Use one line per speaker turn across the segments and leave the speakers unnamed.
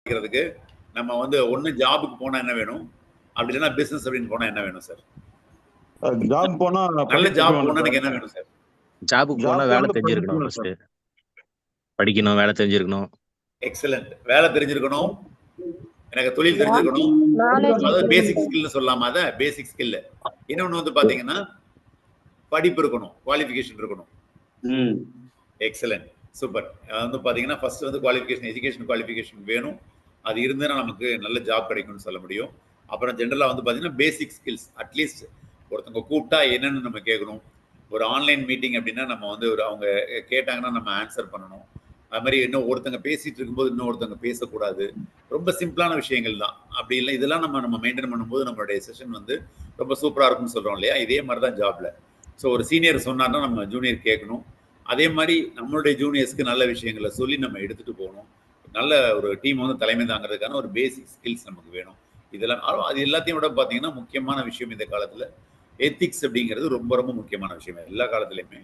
சம்பாதிக்கிறதுக்கு நம்ம வந்து ஒண்ணு ஜாபுக்கு போனா என்ன வேணும், அப்படி இல்லைன்னா பிசினஸ் அப்படின்னு போனா என்ன வேணும் சார்?
ஜாப் போனா
நல்ல ஜாப் போனா எனக்கு என்ன வேணும் சார்?
ஜாபுக்கு போனா வேலை தெரிஞ்சிருக்கணும் ஃபர்ஸ்ட். படிக்கணும், வேலை தெரிஞ்சிருக்கணும்.
எக்ஸலென்ட். வேலை தெரிஞ்சிருக்கணும், எனக்கு தொழில் தெரிஞ்சிருக்கணும். அதாவது பேசிக் ஸ்கில்னு சொல்லலாமா? அத பேசிக் ஸ்கில். இன்னொன்னு வந்து பாத்தீங்கன்னா படிப்பு இருக்கணும், குவாலிஃபிகேஷன் இருக்கணும். Excellent, super. வந்து பாத்தீங்கன்னா ஃபர்ஸ்ட் வந்து குவாலிஃபிகேஷன், எஜுகேஷன் குவாலிஃபிகேஷன் வேணும். அது இருந்தா நமக்கு நல்ல ஜாப் கிடைக்கும்னு சொல்ல முடியும். அப்புறம் ஜெனரலா வந்து பாத்தீங்கன்னா பேசிக் ஸ்கில்ஸ், அட்லீஸ்ட் ஒருத்தவங்க கூப்பிட்டா என்னன்னு நம்ம கேட்கணும். ஒரு ஆன்லைன் மீட்டிங் அப்படின்னா நம்ம வந்து ஒரு அவங்க கேட்டாங்கன்னா நம்ம ஆன்சர் பண்ணணும். அது மாதிரி இன்னும் ஒருத்தங்க பேசிட்டு இருக்கும்போது இன்னும் ஒருத்தங்க பேசக்கூடாது. ரொம்ப சிம்பிளான விஷயங்கள் தான். அப்படி இல்லை இதெல்லாம் நம்ம மெயின்டைன் பண்ணும்போது நம்மளுடைய செஷன் வந்து ரொம்ப சூப்பரா இருக்கும்னு சொல்றோம் இல்லையா? இதே மாதிரி தான் ஜாப்ல. ஸோ ஒரு சீனியர் சொன்னார்னா நம்ம ஜூனியர் கேட்கணும். அதே மாதிரி நம்மளுடைய ஜூனியர்ஸ்க்கு நல்ல விஷயங்களை சொல்லி நம்ம எடுத்துட்டு போகணும். நல்ல ஒரு டீம் வந்து தலைமை தாங்கிறதுக்கான ஒரு பேசிக் ஸ்கில்ஸ் நமக்கு வேணும். இதெல்லாம் அது எல்லாத்தையும் விட பார்த்தீங்கன்னா முக்கியமான விஷயம் இந்த காலத்தில் எத்திக்ஸ் அப்படிங்கிறது ரொம்ப ரொம்ப முக்கியமான விஷயம் எல்லா காலத்துலையுமே.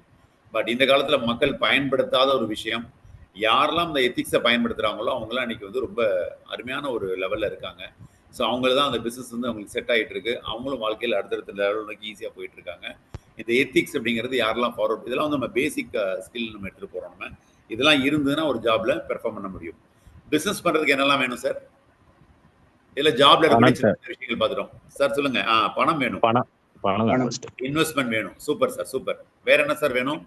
பட் இந்த காலத்தில் மக்கள் பயன்படுத்தாத ஒரு விஷயம். யாரெல்லாம் இந்த எத்திக்ஸை பயன்படுத்துகிறாங்களோ அவங்களாம் இன்னைக்கு வந்து ரொம்ப அருமையான ஒரு லெவலில் இருக்காங்க. ஸோ அவங்களுக்கு தான் அந்த பிஸ்னஸ் வந்து அவங்களுக்கு செட் ஆகிட்டு இருக்கு. அவங்களும் வாழ்க்கையில் அடுத்தடுத்த லெவலுக்கு ஈஸியாக போயிட்டு இருக்காங்க. இந்த எத்திக்ஸ் அப்படிங்கிறது யாரெல்லாம் ஃபார்வர்ட், இதெல்லாம் வந்து நம்ம பேசிக் ஸ்கில் நம்ம எடுத்துகிட்டு போகிறோம். நம்ம இதெல்லாம் இருந்ததுன்னா ஒரு ஜாப்ல பெர்ஃபார்ம் பண்ண முடியும். பிஸ்னஸ் பண்ணுறதுக்கு என்னெல்லாம் வேணும் சார்? இதில் ஜாப்ல இருக்க விஷயங்கள் பார்த்துட்டோம் சார். சொல்லுங்க. பணம் வேணும்,
பணம்
இன்வெஸ்ட்மெண்ட் வேணும். Super sir, super. வேற என்ன சார் வேணும்?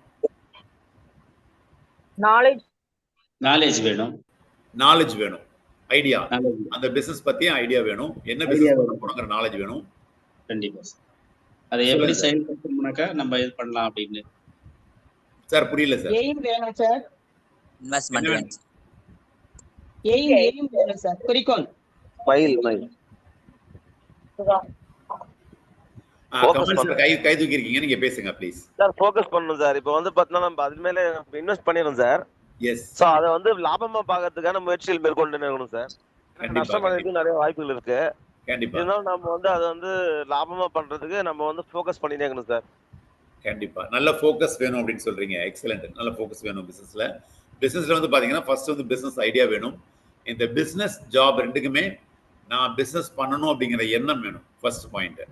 நாலேஜ் வேணும்.
நாலேஜ் வேணும், ஐடியா, அந்த பிசினஸ் பத்திய ஐடியா வேணும். என்ன பிசினஸ் பண்ண போறோம்ங்கற நாலேஜ் வேணும்.
கண்டிப்பா சார். அதை எப்படி செயல்படுத்தணும்னாக்கா நம்ம இது பண்ணலாம் அப்படின்னு.
சார் புரியல சார்.
எய்ம் வேணும் சார்.
இன்வெஸ்ட்மென்ட் வேணும்.
எய்ம் வேணும் சார். குறிக்கோள்.
மைல்
கை தூக்கி இருக்கீங்க, நீங்க பேசுங்க ப்ளீஸ்.
சார் ஃபோக்கஸ் பண்ணணும் சார். இப்போ வந்து பார்த்தா நம்ம அது மேல இன்வெஸ்ட் பண்ணிரோம் சார்.
எஸ்.
சோ அத வந்து லாபமா பார்க்கிறதுக்கான முயற்சிகள் மேற்கொண்டு இருக்கணும் சார். நஷ்டமடைறதுக்கு நிறைய வாய்ப்புகள் இருக்கு.
கண்டிப்பா.
இதனால நம்ம வந்து அதை வந்து லாபமா பண்றதுக்கு நம்ம வந்து ஃபோக்கஸ் பண்ணிட்டே இருக்கணும் சார்.
கண்டிப்பா நல்ல ஃபோக்கஸ் வேணும் அப்படின்னு சொல்றீங்க. எக்ஸலென்ட். நல்ல ஃபோக்கஸ் வேணும் பிசினஸ்ல. பிசினஸ்ல வந்து பாத்தீங்கன்னா ஃபர்ஸ்ட் வந்து பிசினஸ் ஐடியா வேணும். இந்த பிசினஸ் ஜாப் ரெண்டுக்குமே நான் பிசினஸ் பண்ணணும் அப்படிங்கிற எண்ணம் வேணும். First point.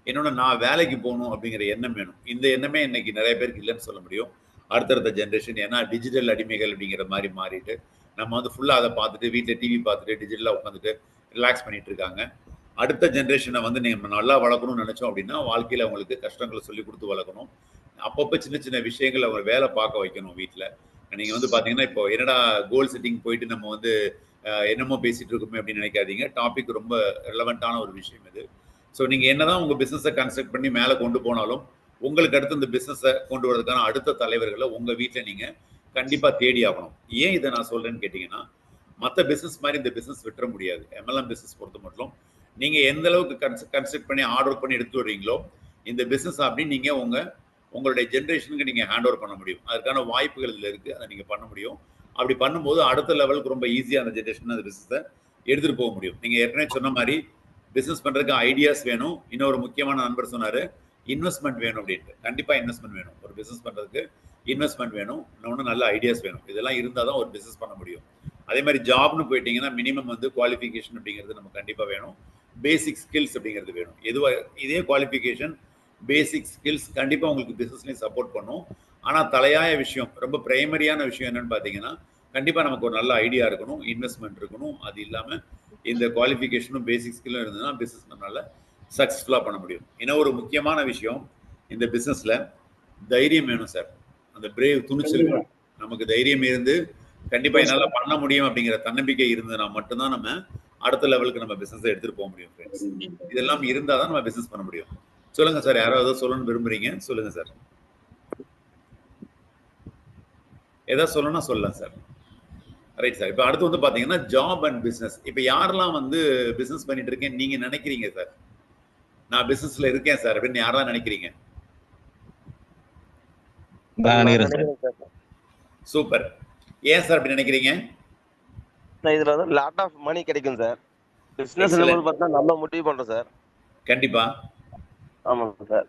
இன்னொன்று நான் வேலைக்கு போகணும் அப்படிங்கிற எண்ணம் வேணும். இந்த எண்ணமே இன்னைக்கு நிறைய பேருக்கு இல்லைன்னு சொல்ல முடியும். அடுத்தடுத்த ஜென்ரேஷன் ஏன்னா டிஜிட்டல் அடிமைகள் அப்படிங்கிற மாதிரி மாறிட்டு நம்ம வந்து ஃபுல்லாக அதை பார்த்துட்டு வீட்டில் டிவி பார்த்துட்டு டிஜிட்டலாக உட்காந்துட்டு ரிலாக்ஸ் பண்ணிட்டு இருக்காங்க. அடுத்த ஜென்ரேஷனை வந்து நம்ம நல்லா வளர்க்கணும்னு நினைச்சோம் அப்படின்னா வாழ்க்கையில் அவங்களுக்கு கஷ்டங்களை சொல்லி கொடுத்து வளர்க்கணும். அப்பப்போ சின்ன சின்ன விஷயங்கள் அவங்க வேலை பார்க்க வைக்கணும் வீட்டில். நீங்கள் வந்து பார்த்தீங்கன்னா இப்போ என்னடா கோல் செட்டிங் போயிட்டு நம்ம வந்து என்னமோ பேசிட்டு இருக்கோமே அப்படின்னு நினைக்காதீங்க. டாபிக் ரொம்ப ரெலவெண்ட்டான ஒரு விஷயம் இது. ஸோ நீங்கள் என்னதான் உங்கள் பிஸ்னஸை கன்ஸ்ட்ரக்ட் பண்ணி மேலே கொண்டு போனாலும் உங்களுக்கு அடுத்து இந்த பிஸ்னஸை கொண்டு வரதுக்கான அடுத்த தலைவர்களை உங்கள் வீட்டில் நீங்கள் கண்டிப்பாக தேடி ஆகணும். ஏன் இதை நான் சொல்கிறேன்னு கேட்டிங்கன்னா மற்ற பிஸ்னஸ் மாதிரி இந்த பிஸ்னஸ் விட்டுற முடியாது. எம்எல்எம் பிஸ்னஸ் பொறுத்த மட்டும் நீங்கள் எந்த அளவுக்கு கன்ஸ்ட்ரக்ட் பண்ணி ஆர்டர் பண்ணி எடுத்து வர்றீங்களோ இந்த பிஸ்னஸ் அப்படின்னு நீங்கள் உங்களுடைய ஜென்ரேஷனுக்கு நீங்கள் ஹேண்ட் ஓவர் பண்ண முடியும். அதுக்கான வாய்ப்புகள் இதில் இருக்குது. அதை நீங்கள் பண்ண முடியும். அப்படி பண்ணும்போது அடுத்த லெவலுக்கு ரொம்ப ஈஸியாக அந்த ஜென்ரேஷன் அந்த பிஸ்னஸை எடுத்துகிட்டு போக முடியும். நீங்கள் ஏற்கனவே சொன்ன மாதிரி பிஸ்னஸ் பண்ணுறதுக்கு ஐடியாஸ் வேணும். இன்னொரு முக்கியமான நண்பர் சொன்னார் இன்வெஸ்ட்மெண்ட் வேணும் அப்படின்ட்டு. கண்டிப்பாக இன்வெஸ்ட்மெண்ட் வேணும். ஒரு பிஸ்னஸ் பண்ணுறதுக்கு இன்வெஸ்ட்மெண்ட் வேணும். இன்னொன்று நல்ல ஐடியாஸ் வேணும். இதெல்லாம் இருந்தால் தான் ஒரு பிஸ்னஸ் பண்ண முடியும். அதே மாதிரி ஜாப்னு போயிட்டீங்கன்னா மினிமம் வந்து குவாலிஃபிகேஷன் அப்படிங்கிறது நம்ம கண்டிப்பாக வேணும். பேசிக் ஸ்கில்ஸ் அப்படிங்கிறது வேணும். இதே குவாலிஃபிகேஷன் பேசிக் ஸ்கில்ஸ் கண்டிப்பாக உங்களுக்கு பிஸ்னஸ்லேயும் சப்போர்ட் பண்ணும். ஆனால் தலையாய விஷயம் ரொம்ப பிரைமரியான விஷயம் என்னன்னு பார்த்தீங்கன்னா கண்டிப்பாக நமக்கு ஒரு நல்ல ஐடியா இருக்கணும், இன்வெஸ்ட்மெண்ட் இருக்கணும். அது இல்லாமல் இந்த குவாலிஃபிகேஷனும் பேசிக் ஸ்கில்லும் இருந்ததுன்னா பிஸ்னஸ் நம்மளால் சக்ஸஸ்ஃபுல்லாக பண்ண முடியும். இன்னும் ஒரு முக்கியமான விஷயம் இந்த பிஸ்னஸில் தைரியம் வேணும் சார். அந்த பிரேவ் துணிச்சல் வேணும். நமக்கு தைரியம் இருந்து கண்டிப்பாக என்னால் பண்ண முடியும் அப்படிங்கிற தன்னம்பிக்கை இருந்ததுன்னா மட்டும்தான் நம்ம அடுத்த லெவலுக்கு நம்ம பிஸ்னஸை எடுத்துகிட்டு போக முடியும் ஃப்ரெண்ட்ஸ். இதெல்லாம் இருந்தால் தான் நம்ம பிஸ்னஸ் பண்ண முடியும். சொல்லுங்கள் சார், யாராவது சொல்லணும்னு விரும்புகிறீங்க? சொல்லுங்கள் சார். எதாவது சொல்லணும்னா சொல்லலாம் சார். Right sir. இப்போ அடுத்து வந்து பார்த்தீங்கன்னா ஜாப் அண்ட் பிஸ்னஸ். இப்போ யாரெல்லாம் வந்து பிஸ்னஸ் பண்ணிட்டு இருக்கேன் நீங்கள் நினைக்கிறீங்க சார்? நான் பிஸ்னஸ்ல இருக்கேன் சார் அப்படின்னு யாரெல்லாம் நினைக்கிறீங்க? சூப்பர். ஏன் சார் அப்படி நினைக்கிறீங்க?
இதுல வந்து லாட் ஆஃப் மணி கிடைக்கும் சார். பிசினஸ் பார்த்தா நம்ம முடிவு பண்றோம் சார்.
கண்டிப்பா.
ஆமாங்க சார்.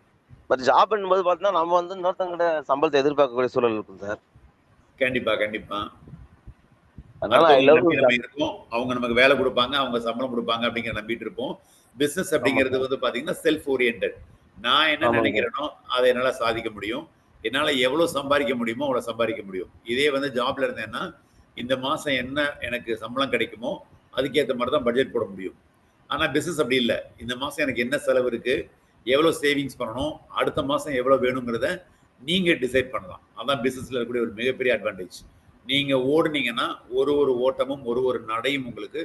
பட் ஜாப் என்பது பார்த்தா நம்ம வந்து இன்னொருத்தவங்க சம்பளத்தை எதிர்பார்க்கக்கூடிய சூழல் இருக்கும் சார்.
கண்டிப்பா கண்டிப்பா.
அதனால ஐ
அடுத்தவங்க
லவ்
நம்பி நம்ம இருக்கோம், அவங்க நமக்கு வேலை கொடுப்பாங்க, அவங்க சம்பளம் கொடுப்பாங்க அப்படிங்கிற நம்பிட்டு இருப்போம். பிசினஸ் அப்படிங்கிறது வந்து பாத்தீங்கன்னா செல்ஃப் ஓரியன்டட். நான் என்ன நினைக்கிறேனோ அதை என்னால சாதிக்க முடியும். என்னால எவ்வளவு சம்பாதிக்க முடியுமோ அவ்வளவு சம்பாதிக்க முடியும். இதே வந்து ஜாப்ல இருந்தேன்னா இந்த மாசம் என்ன எனக்கு சம்பளம் கிடைக்குமோ அதுக்கேற்ற மாதிரி தான் பட்ஜெட் போட முடியும். ஆனா பிசினஸ் அப்படி இல்லை. இந்த மாசம் எனக்கு என்ன செலவு இருக்கு, எவ்வளவு சேவிங்ஸ் பண்ணணும், அடுத்த மாசம் எவ்வளவு வேணுங்கிறத நீங்க டிசைட் பண்ணலாம். அதான் பிசினஸ்ல இருக்கக்கூடிய ஒரு மிகப்பெரிய அட்வான்டேஜ். நீங்க ஓடுனீங்கன்னா ஒரு ஒரு ஓட்டமும் ஒரு ஒரு நடையும் உங்களுக்கு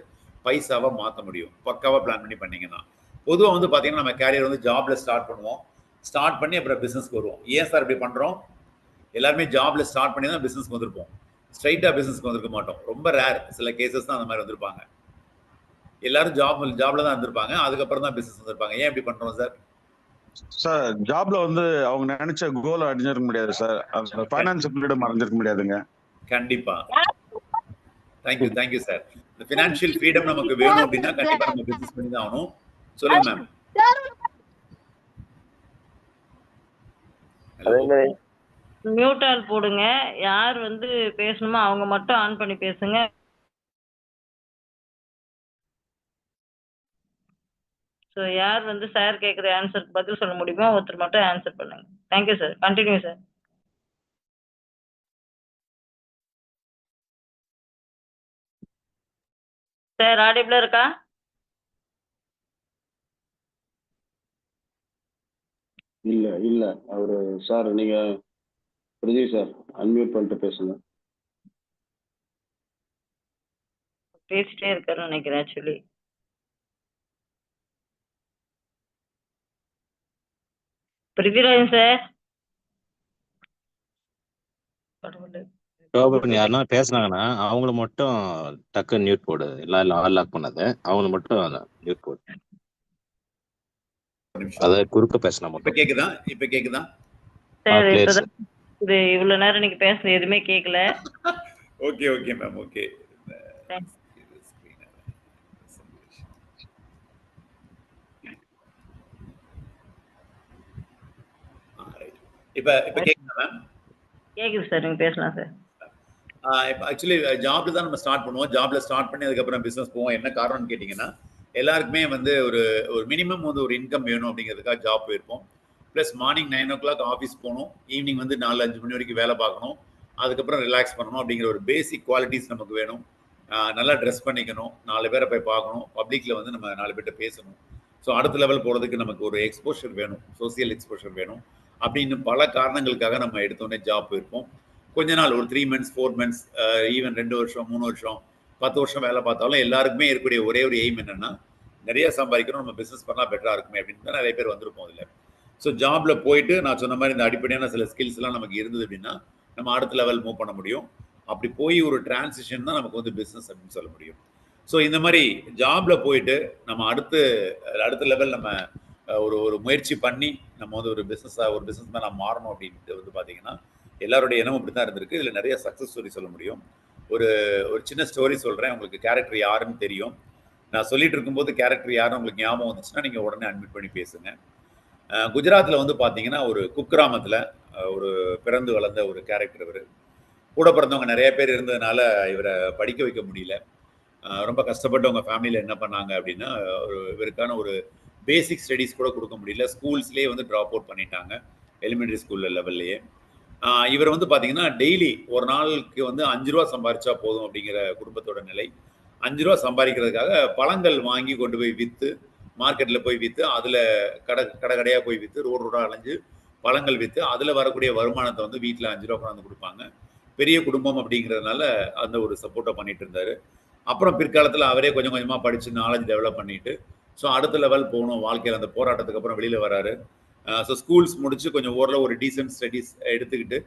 பைசாவா மாற்ற முடியும், பக்காவா பிளான் பண்ணி பண்ணீங்கன்னா. பொதுவாக வந்து பாத்தீங்கன்னா நம்ம கேரியர் வந்து ஜாப்ல ஸ்டார்ட் பண்ணுவோம், ஸ்டார்ட் பண்ணி அப்புறம் பிசினஸ்க்கு வருவோம். ஏன் சார் இப்படி பண்றோம்? எல்லாருமே ஜாப்ல ஸ்டார்ட் பண்ணி தான் பிசினஸ்க்கு வந்திருப்போம், ஸ்ட்ரைட்டா பிசினஸ்க்கு வந்திருக்க மாட்டோம். ரொம்ப ரேர், சில கேசஸ் தான் அந்த மாதிரி வந்திருப்பாங்க. எல்லாரும் ஜாப்ல தான் இருந்திருப்பாங்க, அதுக்கப்புறம் தான் பிசினஸ் வந்திருப்பாங்க. ஏன் இப்படி பண்றோம் சார்?
சார் ஜாப்ல வந்து அவங்க நினைச்ச கோல் அடைஞ்சிருக்க முடியாது சார், ஃபைனான்ஸ் ஃப்ரீடம் அடைஞ்சிருக்க முடியாதுங்க.
கண்டிப்பா. Thank you sir. இந்த ஃபினான்ஷியல் ஃப்ரீடம் நமக்கு வேணும் அப்படின்னா கண்டிப்பா நம்ம பிசினஸ் பண்ணி தான் ஆகணும். சொல்லுங்க மேம்.
மியூட் ஆல் போடுங்க. யார் வந்து பேசணுமோ அவங்க மட்டும் ஆன் பண்ணி பேசுங்க. ஸோ யார் வந்து சார் கேட்குற ஆன்சருக்கு பதில் சொல்ல முடியுமோ ஒருத்தர் மட்டும் ஆன்சர் பண்ணுங்க. Thank you sir. Continue sir. Sir ஆடிபிளா இருக்கா?
இல்ல அவரு சார், நீங்க பிரதீப் சார் அன்மியூட் பண்ணிட்டு பேசுங்க.
பேசிட்டே இருக்காருன்னு நினைக்கிறேன் ஆக்சுவலி. பிரிதிராஜன் சார்.
யாருன்னா பேசுனாங்கன்னா அவங்கள மட்டும் டக்கு மியூட் போடு. எல்லாம் ஆல் லாக் பண்ணது அவங்கள மட்டும் மியூட் போடு. அத குறுக்க பேசினா மட்டும்.
இப்ப கேக்குதா?
சார் இப்பதான் இது இவ்வளவு நேரம் நீங்க பேசுறது எதுவுமே கேட்கல.
Okay ma'am. ஓகே. இப்ப கேக்குதா மேம்?
கேக்குது சார், நீங்க பேசலாம் சார்.
ஆக்சுவலி ஜாப்ல தான் நம்ம ஸ்டார்ட் பண்ணுவோம். ஜாப்ல ஸ்டார்ட் பண்ணி அதுக்கப்புறம் பிசினஸ் போவோம். என்ன காரணம்னு கேட்டிங்கன்னா எல்லாருக்குமே வந்து ஒரு மினிமம் வந்து ஒரு இன்கம் வேணும் அப்படிங்கிறதுக்காக ஜாப் போயிருப்போம். ப்ளஸ் மார்னிங் 9 o'clock ஆஃபீஸ் போகணும், ஈவினிங் வந்து 4-5 மணி வரைக்கும் வேலை பார்க்கணும், அதுக்கப்புறம் ரிலாக்ஸ் பண்ணணும் அப்படிங்கிற ஒரு பேசிக் குவாலிட்டிஸ் நமக்கு வேணும். நல்லா ட்ரெஸ் பண்ணிக்கணும், 4 பேரை போய் பார்க்கணும், பப்ளிக்கில் வந்து நம்ம 4 பேர்கிட்ட பேசணும். ஸோ அடுத்த லெவல் போகிறதுக்கு நமக்கு ஒரு எக்ஸ்போஷர் வேணும், சோசியல் எக்ஸ்போஷர் வேணும். அப்படின்னு பல காரணங்களுக்காக நம்ம எடுத்தோடனே ஜாப் போயிருப்போம். கொஞ்ச நாள் ஒரு 3 months 4 months ஈவன் 2 வருஷம் 3 வருஷம் 10 வருஷம் வேலை பார்த்தாலும் எல்லாருக்குமே இருக்கக்கூடிய ஒரே ஒரு எய்ம் என்னன்னா நிறைய சம்பாதிக்கணும், நம்ம பிஸ்னஸ் பண்ணால் பெட்டராக இருக்குமே அப்படின்னு தான் நிறைய பேர் வந்திருப்போம் அதில். ஸோ ஜாப்ல போயிட்டு நான் சொன்ன மாதிரி இந்த அடிப்படையான சில ஸ்கில்ஸ் எல்லாம் நமக்கு இருந்தது அப்படின்னா நம்ம அடுத்த லெவல் மூவ் பண்ண முடியும். அப்படி போய் ஒரு டிரான்சிஷன் தான் நமக்கு வந்து பிஸ்னஸ் அப்படின்னு சொல்ல முடியும். ஸோ இந்த மாதிரி ஜாப்ல போயிட்டு நம்ம அடுத்த லெவல் நம்ம ஒரு முயற்சி பண்ணி நம்ம வந்து ஒரு பிஸ்னஸ் மேனாக மாறணும் அப்படின்ட்டு வந்து பார்த்தீங்கன்னா எல்லாருடைய எண்ணமும் அப்படி தான் இருந்திருக்கு. இதில் நிறைய சக்ஸஸ் ஸ்டோரி சொல்ல முடியும். ஒரு சின்ன ஸ்டோரி சொல்கிறேன், உங்களுக்கு கேரக்டர் யாருன்னு தெரியும். நான் சொல்லிட்டு இருக்கும்போது கேரக்டர் யாருன்னு உங்களுக்கு ஞாபகம் வந்துச்சுன்னா நீங்கள் உடனே அட்மிட் பண்ணி பேசுங்க. குஜராத்தில் வந்து பார்த்தீங்கன்னா ஒரு குக்கிராமத்தில் ஒரு பிறந்து வளர்ந்த ஒரு கேரக்டர். இவர் கூட பிறந்தவங்க நிறைய பேர் இருந்ததுனால இவரை படிக்க வைக்க முடியல. ரொம்ப கஷ்டப்பட்டவங்க ஃபேமிலியில் என்ன பண்ணாங்க அப்படின்னா இவருக்கான ஒரு பேசிக் ஸ்டடீஸ் கூட கொடுக்க முடியல. ஸ்கூல்ஸ்லேயே வந்து ட்ராப் அவுட் பண்ணிட்டாங்க, எலிமெண்ட்ரி ஸ்கூல் லெவல்லையே. இவர் வந்து பார்த்தீங்கன்னா டெய்லி ஒரு நாளுக்கு வந்து 5 ரூபா சம்பாரிச்சா போதும் அப்படிங்கிற குடும்பத்தோட நிலை. 5 ரூபா சம்பாதிக்கிறதுக்காக பழங்கள் வாங்கி கொண்டு போய் விற்று, மார்க்கெட்டில் போய் விற்று, அதில் கடையாக போய் விற்று, ரோடாக அலைஞ்சு பழங்கள் விற்று அதில் வரக்கூடிய வருமானத்தை வந்து வீட்டில் 5 ரூபா கொண்டாந்து கொடுப்பாங்க. பெரிய குடும்பம் அப்படிங்கிறதுனால அந்த ஒரு சப்போர்ட்டை பண்ணிட்டு இருந்தார். அப்புறம் பிற்காலத்தில் அவரே கொஞ்சம் கொஞ்சமாக படித்து நாலேஜ் டெவலப் பண்ணிட்டு ஸோ அடுத்த லெவல் போகணும் வாழ்க்கையில், அந்த போராட்டத்துக்கு அப்புறம் வெளியில் வராரு. ஸோ ஸ்கூல்ஸ் முடிச்சு கொஞ்சம் ஓரளவு ஒரு டீசென்ட் ஸ்டடீஸ் எடுத்துக்கிட்டு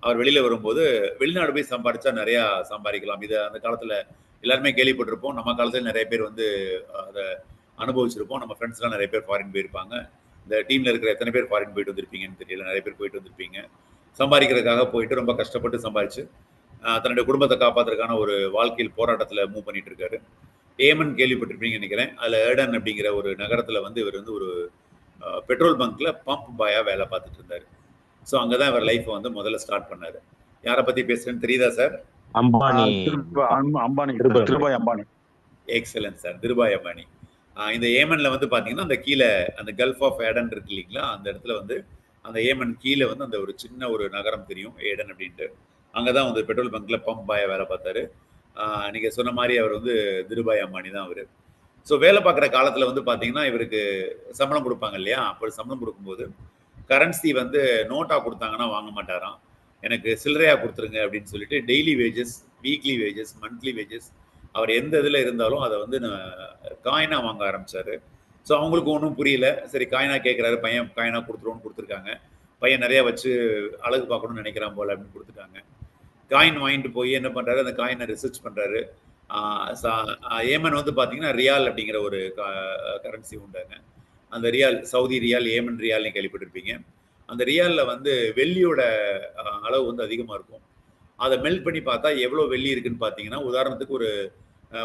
அவர் வெளியில் வரும்போது வெளிநாடு போய் சம்பாதிச்சா நிறையா சம்பாதிக்கலாம். இதை அந்த காலத்தில் எல்லாருமே கேள்விப்பட்டிருப்போம். நம்ம காலத்தில் நிறைய பேர் வந்து அதை அனுபவிச்சிருப்போம். நம்ம ஃப்ரெண்ட்ஸ்லாம் நிறைய பேர் ஃபாரின் போயிருப்பாங்க. இந்த டீமில் இருக்கிற எத்தனை பேர் ஃபாரின் போயிட்டு வந்திருப்பீங்கன்னு தெரியல, நிறைய பேர் போயிட்டு வந்திருப்பீங்க. சம்பாதிக்கிறதுக்காக போயிட்டு ரொம்ப கஷ்டப்பட்டு சம்பாதிச்சு தன்னுடைய குடும்பத்தை காப்பாற்றுறதுக்கான ஒரு வாழ்க்கையில் போராட்டத்தில் மூவ் பண்ணிட்டு இருக்காரு. ஏமன் கேள்விப்பட்டிருப்பீங்கன்னு நினைக்கிறேன். அதில் ஏர்டன் அப்படிங்கிற ஒரு நகரத்தில் வந்து இவர் வந்து ஒரு பெட்ரோல் பங்க்ல பம்ப் பாயா வேலை பார்த்துட்டு இருந்தாரு. ஸோ அங்கே தான் இவர் லைஃப்பை வந்து முதல்ல ஸ்டார்ட் பண்ணாரு. யாரை பற்றி பேசுறேன்னு தெரியுதா sir?
Ambani
Ambani
Dhirubhai
Dhirubhai Ambani.
Excellent sir, Dhirubhai Ambani. இந்த ஏமன்ல வந்து பாத்தீங்கன்னா அந்த கீழே அந்த கல்ஃப் ஆஃப் ஏடன் இருக்கு இல்லைங்களா, அந்த இடத்துல வந்து அந்த ஏமன் கீழே வந்து அந்த ஒரு சின்ன ஒரு நகரம் தெரியும் ஏடன் அப்படின்ட்டு. அங்கதான் வந்து பெட்ரோல் பங்க்ல பம்ப் பாயா வேலை பார்த்தாரு. நீங்க சொன்ன மாதிரி அவர் வந்து திருபாய் அம்பானி தான் அவரு. ஸோ வேலை பார்க்குற காலத்துல வந்து பாத்தீங்கன்னா இவருக்கு சம்பளம் கொடுப்பாங்க இல்லையா, அப்படி சம்பளம் கொடுக்கும்போது கரன்சி வந்து நோட்டா கொடுத்தாங்கன்னா வாங்க மாட்டாராம். எனக்கு சில்லறையா கொடுத்துருங்க அப்படின்னு சொல்லிட்டு daily wages, weekly wages, monthly wages, அவர் எந்த இதில் இருந்தாலும் அதை வந்து காயினா வாங்க ஆரம்பிச்சாரு. ஸோ அவங்களுக்கு ஒன்றும் புரியல. சரி காயினா கேட்குறாரு, பையன் காயினா கொடுத்துருவோன்னு கொடுத்துருக்காங்க. பையன் நிறைய வச்சு அழகு பார்க்கணும்னு நினைக்கிறான் போல அப்படின்னு கொடுத்துட்டாங்க. காயின் வாங்கிட்டு போய் என்ன பண்றாரு, அந்த காயினை ரிசர்ச் பண்றாரு. ஏமன் வந்து பார்த்தீங்கன்னா ரியால் அப்படிங்கிற ஒரு கரன்சி உண்டாங்க. அந்த ரியால், சவுதி ரியால், ஏமன் ரியால்னு கேள்விப்பட்டிருப்பீங்க. அந்த ரியாலில் வந்து வெள்ளியோட அளவு வந்து அதிகமாக இருக்கும். அதை மெல்ட் பண்ணி பார்த்தா எவ்வளோ வெள்ளி இருக்குன்னு பார்த்தீங்கன்னா, உதாரணத்துக்கு ஒரு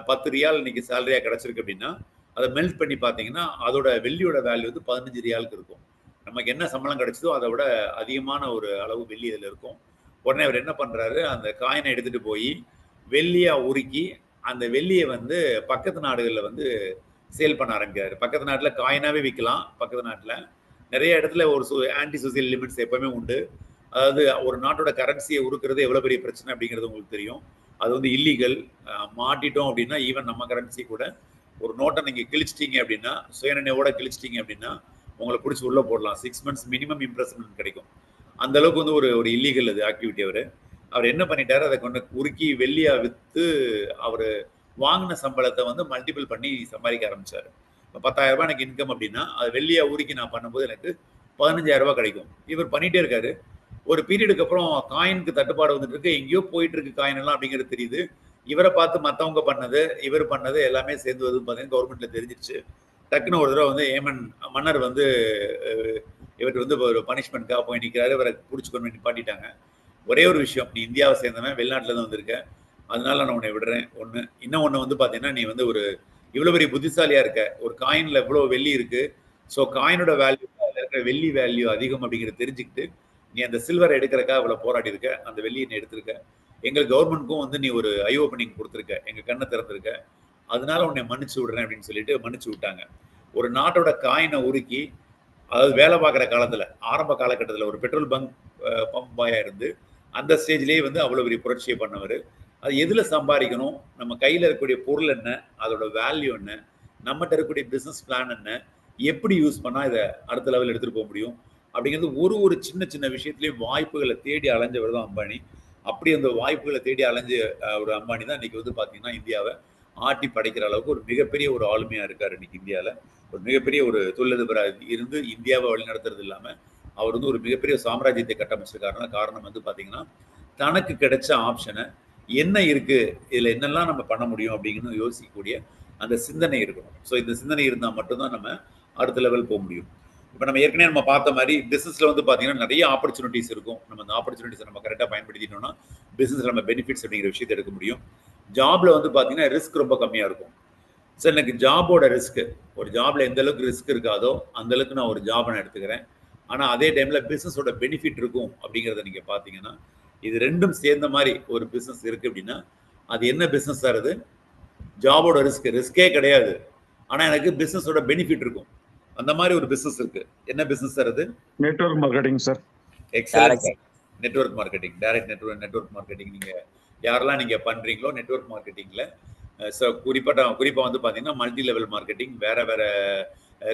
10 ரியால் இன்னைக்கு சேலரியாக கிடச்சிருக்கு அப்படின்னா, அதை மெல்ட் பண்ணி பார்த்தீங்கன்னா அதோட வெள்ளியோட வேல்யூ வந்து 15 ரியாலுக்கு இருக்கும். நமக்கு என்ன சம்பளம் கிடைச்சதோ அதை விட அதிகமான ஒரு அளவு வெள்ளி இதில் இருக்கும். உடனே அவர் என்ன பண்ணுறாரு, அந்த காயினை எடுத்துகிட்டு போய் வெள்ளியாக உருக்கி அந்த வெள்ளியை வந்து பக்கத்து நாடுகளில் வந்து சேல் பண்ண ஆரம்பிக்கிறாரு. பக்கத்து நாட்டில் காயினாவே விற்கலாம். பக்கத்து நாட்டில் நிறைய இடத்துல ஒரு ஆன்டி சோசியல் லிமிட்ஸ் எப்பவுமே உண்டு. அதாவது ஒரு நாட்டோட கரன்சியை உருக்குறது எவ்வளோ பெரிய பிரச்சனை அப்படிங்கிறது உங்களுக்கு தெரியும். அது வந்து இல்லீகல். மாட்டிட்டோம் அப்படின்னா ஈவன் நம்ம கரன்சி கூட ஒரு நோட்டை நீங்கள் கிழிச்சிட்டீங்க அப்படின்னா, சுயநினைவோட கிழிச்சிட்டீங்க அப்படின்னா உங்களை பிடிச்சி உள்ளே போடலாம். 6 months மினிமம் இம்ப்ரெஸ்மெண்ட் கிடைக்கும். அந்த அளவுக்கு வந்து ஒரு இல்லீகல் அது ஆக்டிவிட்டி. அவர் என்ன பண்ணிட்டாரு, அதை கொண்டு உருக்கி வெள்ளியா விற்று அவர் வாங்கின சம்பளத்தை வந்து மல்டிபிள் பண்ணி சம்பாதிக்க ஆரம்பிச்சாரு. இப்போ 10,000 ரூபாய் எனக்கு இன்கம் அப்படின்னா அது வெள்ளியா உருக்கி நான் பண்ணும்போது எனக்கு 15,000 ரூபாய் கிடைக்கும். இவர் பண்ணிட்டே இருக்காரு. ஒரு பீரியடுக்கு அப்புறம் காயினுக்கு தட்டுப்பாடு வந்துட்டு இருக்கு, எங்கேயோ போயிட்டு இருக்கு காயின் எல்லாம் அப்படிங்கிறது தெரியுது. இவரை பார்த்து மற்றவங்க பண்ணது, இவர் பண்ணது எல்லாமே சேர்ந்து வந்து பார்த்தீங்கன்னா கவர்மெண்ட்ல தெரிஞ்சிருச்சு. டக்குன்னு ஒரு தடவை வந்து ஏமன் மன்னர் வந்து இவருக்கு வந்து ஒரு பனிஷ்மெண்ட்காக போய் நிற்கிறாரு. இவரை பிடிச்சி கொண்டு நிப்பாட்டிட்டாங்க. ஒரே ஒரு விஷயம், நீ இந்தியாவை சேர்ந்தவன், வெளிநாட்டில் தான் வந்திருக்க, அதனால நான் உன்னை விடுறேன். ஒன்று. இன்னொன்று வந்து பார்த்தீங்கன்னா நீ வந்து ஒரு இவ்வளோ பெரிய புத்திசாலியாக இருக்க, ஒரு காயினில் இவ்வளோ வெள்ளி இருக்கு, ஸோ காயினோட வேல்யூ இருக்கிற வெள்ளி வேல்யூ அதிகம் அப்படிங்கிறத தெரிஞ்சுக்கிட்டு நீ அந்த சில்வரை எடுக்கிறக்காக இவ்வளோ போராடி இருக்க, அந்த வெள்ளியை நீ எடுத்திருக்க, எங்கள் கவர்மெண்ட்க்கும் வந்து நீ ஒரு ஐ ஓப்பனிங் கொடுத்துருக்க, எங்கள் கண்ணை திறந்திருக்க, அதனால உன்னை மன்னிச்சு விடுறேன் அப்படின்னு சொல்லிட்டு மன்னிச்சு விட்டாங்க. ஒரு நாட்டோட காயினை உருக்கி, அதாவது வேலை பார்க்குற காலத்தில் ஆரம்ப காலகட்டத்தில் ஒரு பெட்ரோல் பம்ப் பாயா இருந்து அந்த ஸ்டேஜ்லேயே வந்து அவ்வளோ பெரிய புரட்சியை பண்ணவர். அது எதில் சம்பாதிக்கணும், நம்ம கையில் இருக்கக்கூடிய பொருள் என்ன, அதோட வேல்யூ என்ன, நம்மகிட்ட இருக்கக்கூடிய பிஸ்னஸ் பிளான் என்ன, எப்படி யூஸ் பண்ணால் இதை அடுத்த லெவல் எடுத்துகிட்டு போக முடியும் அப்படிங்கிறது ஒரு சின்ன சின்ன விஷயத்துலேயும் வாய்ப்புகளை தேடி அலைஞ்சவர் தான் அம்பானி. அப்படி அந்த வாய்ப்புகளை தேடி அலைஞ்ச ஒரு அம்பானி தான் இன்னைக்கு வந்து பார்த்தீங்கன்னா இந்தியாவை ஆட்டி படைக்கிற அளவுக்கு ஒரு மிகப்பெரிய ஒரு ஆளுமையாக இருக்கார். இன்னைக்கு இந்தியாவில் ஒரு மிகப்பெரிய ஒரு தொழிலதிபராக இருந்து இந்தியாவை வழிநடத்துறது இல்லாமல் அவர் வந்து ஒரு மிகப்பெரிய சாம்ராஜ்யத்தை கட்டமைச்சிருக்காருன்னா காரணம் வந்து பார்த்தீங்கன்னா தனக்கு கிடைச்ச ஆப்ஷனை என்ன இருக்கு, இதில் என்னெல்லாம் நம்ம பண்ண முடியும் அப்படிங்கிறது யோசிக்கக்கூடிய அந்த சிந்தனை இருக்கணும். ஸோ இந்த சிந்தனை இருந்தால் மட்டும்தான் நம்ம அடுத்த லெவல் போக முடியும். இப்போ நம்ம ஏற்கனவே நம்ம பார்த்த மாதிரி பிஸ்னஸில் வந்து பார்த்தீங்கன்னா நிறைய ஆப்பர்ச்சுனிட்டிஸ் இருக்கும். நம்ம அந்த ஆப்பர்ச்சுனிட்டிஸை நம்ம கரெக்டாக பயன்படுத்திட்டோம்னா பிஸ்னஸில் நம்ம பெனிஃபிட்ஸ் அப்படிங்கிற விஷயத்தை எடுக்க முடியும். ஜாப்ல வந்து பார்த்தீங்கன்னா ரிஸ்க் ரொம்ப கம்மியாக இருக்கும். சார் எனக்கு ஜாபோட ரிஸ்க்கு, ஒரு ஜாப்ல எந்த அளவுக்கு ரிஸ்க் இருக்காதோ அந்த அளவுக்கு நான் ஒரு ஜாபை நான் எடுத்துக்கிறேன். ஆனால் அதே டைமில் பிஸ்னஸோட பெனிஃபிட் இருக்கும் அப்படிங்கிறத நீங்கள் பார்த்தீங்கன்னா இது ரெண்டும் சேர்ந்த மாதிரி ஒரு பிஸ்னஸ் இருக்குது அப்படின்னா அது என்ன பிஸ்னஸ் சார்? அது ஜாபோட ரிஸ்கே கிடையாது, ஆனால் எனக்கு பிஸ்னஸோட பெனிஃபிட் இருக்கும். அந்த மாதிரி ஒரு பிஸ்னஸ் இருக்கு. என்ன பிஸ்னஸ் சார் அது?
Network marketing sir.
Excellent sir. Network marketing, direct network marketing நீங்கள் யாரெல்லாம் நீங்கள் பண்ணுறீங்களோ நெட்வொர்க் மார்க்கெட்டிங்கில் ஸோ குறிப்பாக வந்து பார்த்தீங்கன்னா மல்டி லெவல் மார்க்கெட்டிங், வேறு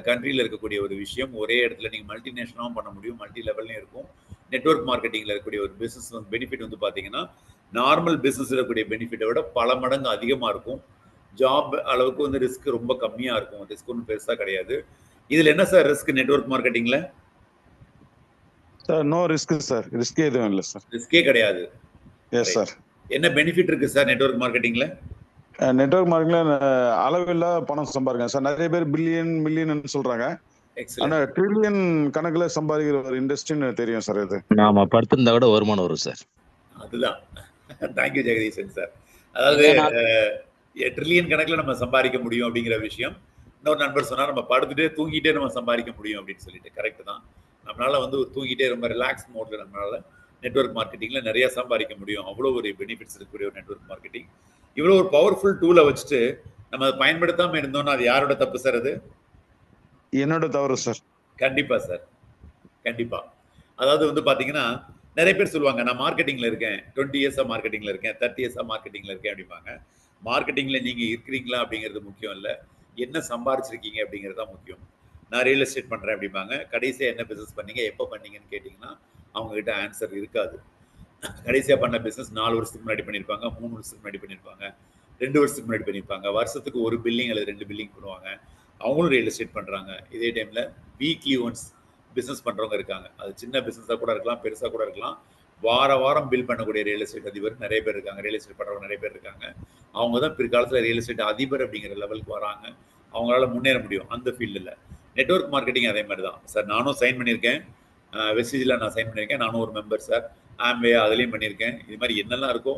கண்ட்ரியில் இருக்கக்கூடிய ஒரு விஷயம். ஒரே இடத்துல நீங்கள் மல்டிநேஷனலாகவும் பண்ண முடியும், மல்டி லெவல்லையும் இருக்கும். நெட்வொர்க் மார்க்கெட்டிங்கில் இருக்கக்கூடிய ஒரு பிஸ்னஸ் வந்து பெனிஃபிட் வந்து பார்த்தீங்கன்னா நார்மல் பிஸ்னஸில் இருக்கக்கூடிய பெனிஃபிட்டை விட பல மடங்கு அதிகமாக இருக்கும். ஜாப் அளவுக்கு வந்து ரிஸ்க் ரொம்ப கம்மியாக இருக்கும், ரிஸ்க் ஒன்றும் பெருசாக கிடையாது. இதில் என்ன சார் ரிஸ்க் நெட்வொர்க் மார்க்கெட்டிங்கில்?
சார் நோ ரிஸ்க் சார், ரிஸ்கே எதுவும் இல்லை சார்.
ரிஸ்கே கிடையாது.
Yes sir.
என்ன பெனிஃபிட் இருக்கு சார் நெட்வொர்க் மார்க்கெட்டிங்கில்?
நெட்வொர்க் மார்க்கெட்டிங்ல அளவில்லா பணம் சம்பாதிக்கலாம் சார். நிறைய பேர் மில்லியன் சொல்றாங்க, ஆனா ட்ரில்லியன் கணக்குல சம்பாதிக்கிற ஒரு இண்டஸ்ட்ரின்னு தெரியும் சார். இது நாம படுத்திருந்தா கூட வருமானம் வரும் சார்.
அதுதான். Thank you Jagadeesan sir. அதாவது ட்ரில்லியன் கணக்கில் நம்ம சம்பாதிக்க முடியும் அப்படிங்கிற விஷயம் இன்னொரு நண்பர் சொன்னா, நம்ம படுத்துட்டே தூங்கிட்டே நம்ம சம்பாதிக்க முடியும் அப்படின்னு சொல்லிட்டு. கரெக்ட் தான். நம்மளால வந்து தூங்கிட்டே ரொம்ப ரிலாக்ஸ் மோட்ல நம்மளால நெட்வொர்க் மார்க்கெட்டிங்ல நிறைய சம்பாதிக்க முடியும். அவ்வளோ ஒரு பெனிஃபிட்ஸ் இருக்கக்கூடிய ஒரு நெட்வொர்க் மார்க்கெட்டிங். இவ்வளோ ஒரு பவர்ஃபுல் டூலை வச்சுட்டு நம்ம அதை பயன்படுத்தாம இருந்தோம்னா அது யாரோட தப்பு சார்? அது
என்னோட தவறு சார்.
கண்டிப்பா சார், கண்டிப்பா. அதாவது வந்து பாத்தீங்கன்னா நிறைய பேர் சொல்லுவாங்க, நான் மார்க்கெட்டிங்ல இருக்கேன், 20 இயர்ஸா மார்க்கெட்டிங்ல இருக்கேன், 30 இயர்ஸா மார்க்கெட்டிங்ல இருக்கேன் அப்படிம்பாங்க. மார்க்கெட்டிங்ல நீங்க இருக்கிறீங்களா அப்படிங்கிறது முக்கியம் இல்ல, என்ன சம்பாரிச்சிருக்கீங்க அப்படிங்கிறது தான் முக்கியம். நான் ரியல் எஸ்டேட் பண்றேன் அப்படிம்பாங்க. கடைசியா என்ன பிசினஸ் பண்ணீங்க, எப்போ பண்ணீங்கன்னு கேட்டீங்கன்னா அவங்க கிட்ட ஆன்சர் இருக்காது. கடைசியா பண்ண பிசினஸ் 4 வருஷத்துக்கு முன்னாடி பண்ணியிருப்பாங்க, 3 வருஷத்துக்கு முன்னாடி பண்ணியிருப்பாங்க, 2 வருஷத்துக்கு முன்னாடி பண்ணியிருப்பாங்க. வருஷத்துக்கு ஒரு பில்லிங் அல்லது 2 பில்லிங் பண்ணுவாங்க. அவங்களும் ரியல் எஸ்டேட் பண்றாங்க. இதே டைம்ல வீக்லி ஒன்ஸ் பிசினஸ் பண்றவங்க இருக்காங்க. அது சின்ன பிசினஸா கூட இருக்கலாம், பெருசா கூட இருக்கலாம். வார வாரம் பில் பண்ணக்கூடிய ரியல் எஸ்டேட் அதிபர் நிறைய பேர் இருக்காங்க. ரியல் எஸ்டேட் பண்றவங்க நிறைய பேர் இருக்காங்க. அவங்க தான் பிற்காலத்துல ரியல் எஸ்டேட் அதிபர் அப்படிங்கிற லெவலுக்கு வராங்க. அவங்களால முன்னேற முடியும் அந்த ஃபீல்டில். நெட்வொர்க் மார்க்கெட்டிங் அதே மாதிரி தான் சார். நானும் சைன் பண்ணியிருக்கேன், வெஸ்டேஜில் நான் சைன் பண்ணியிருக்கேன். நானும் ஒரு மெம்பர் சார். ஆம்வே அதுலேயும் பண்ணியிருக்கேன். இது மாதிரி என்னெல்லாம் இருக்கோ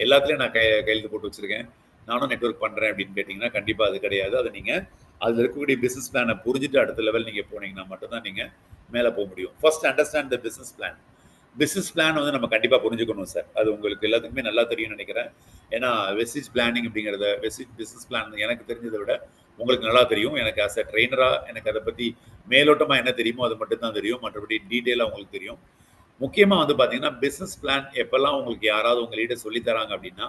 எல்லாத்துலேயும் நான் கையெழுத்து போட்டு வச்சிருக்கேன். நானும் நெட்வொர்க் பண்ணுறேன் அப்படின்னு கேட்டிங்கன்னா கண்டிப்பாக அது கிடையாது. அதை நீங்கள் அதில் இருக்கக்கூடிய பிஸ்னஸ் பிளானை புரிஞ்சுட்டு அடுத்த லெவல் நீங்கள் போனீங்கன்னா மட்டும்தான் நீங்கள் மேலே போக முடியும். First understand the business plan. Business plan வந்து நம்ம கண்டிப்பாக புரிஞ்சுக்கணும் சார். அது உங்களுக்கு எல்லாத்துக்குமே நல்லா தெரியும்னு நினைக்கிறேன். ஏன்னா வெஸ்டேஜ் பிளானிங் அப்படிங்கிறத வெஸ்டேஜ் பிஸ்னஸ் பிளான் எனக்கு தெரிஞ்சதை விட உங்களுக்கு நல்லா தெரியும். எனக்கு ஆஸ் அ ட்ரெயினராக எனக்கு அதை பற்றி மேலோட்டமாக என்ன தெரியுமோ அது மட்டும்தான் தெரியும். மற்றபடி டீட்டெயிலாக உங்களுக்கு தெரியும். முக்கியமாக வந்து பார்த்தீங்கன்னா பிஸ்னஸ் பிளான் எப்பெல்லாம் உங்களுக்கு யாராவது உங்கள் லீடர் சொல்லித்தராங்க அப்படின்னா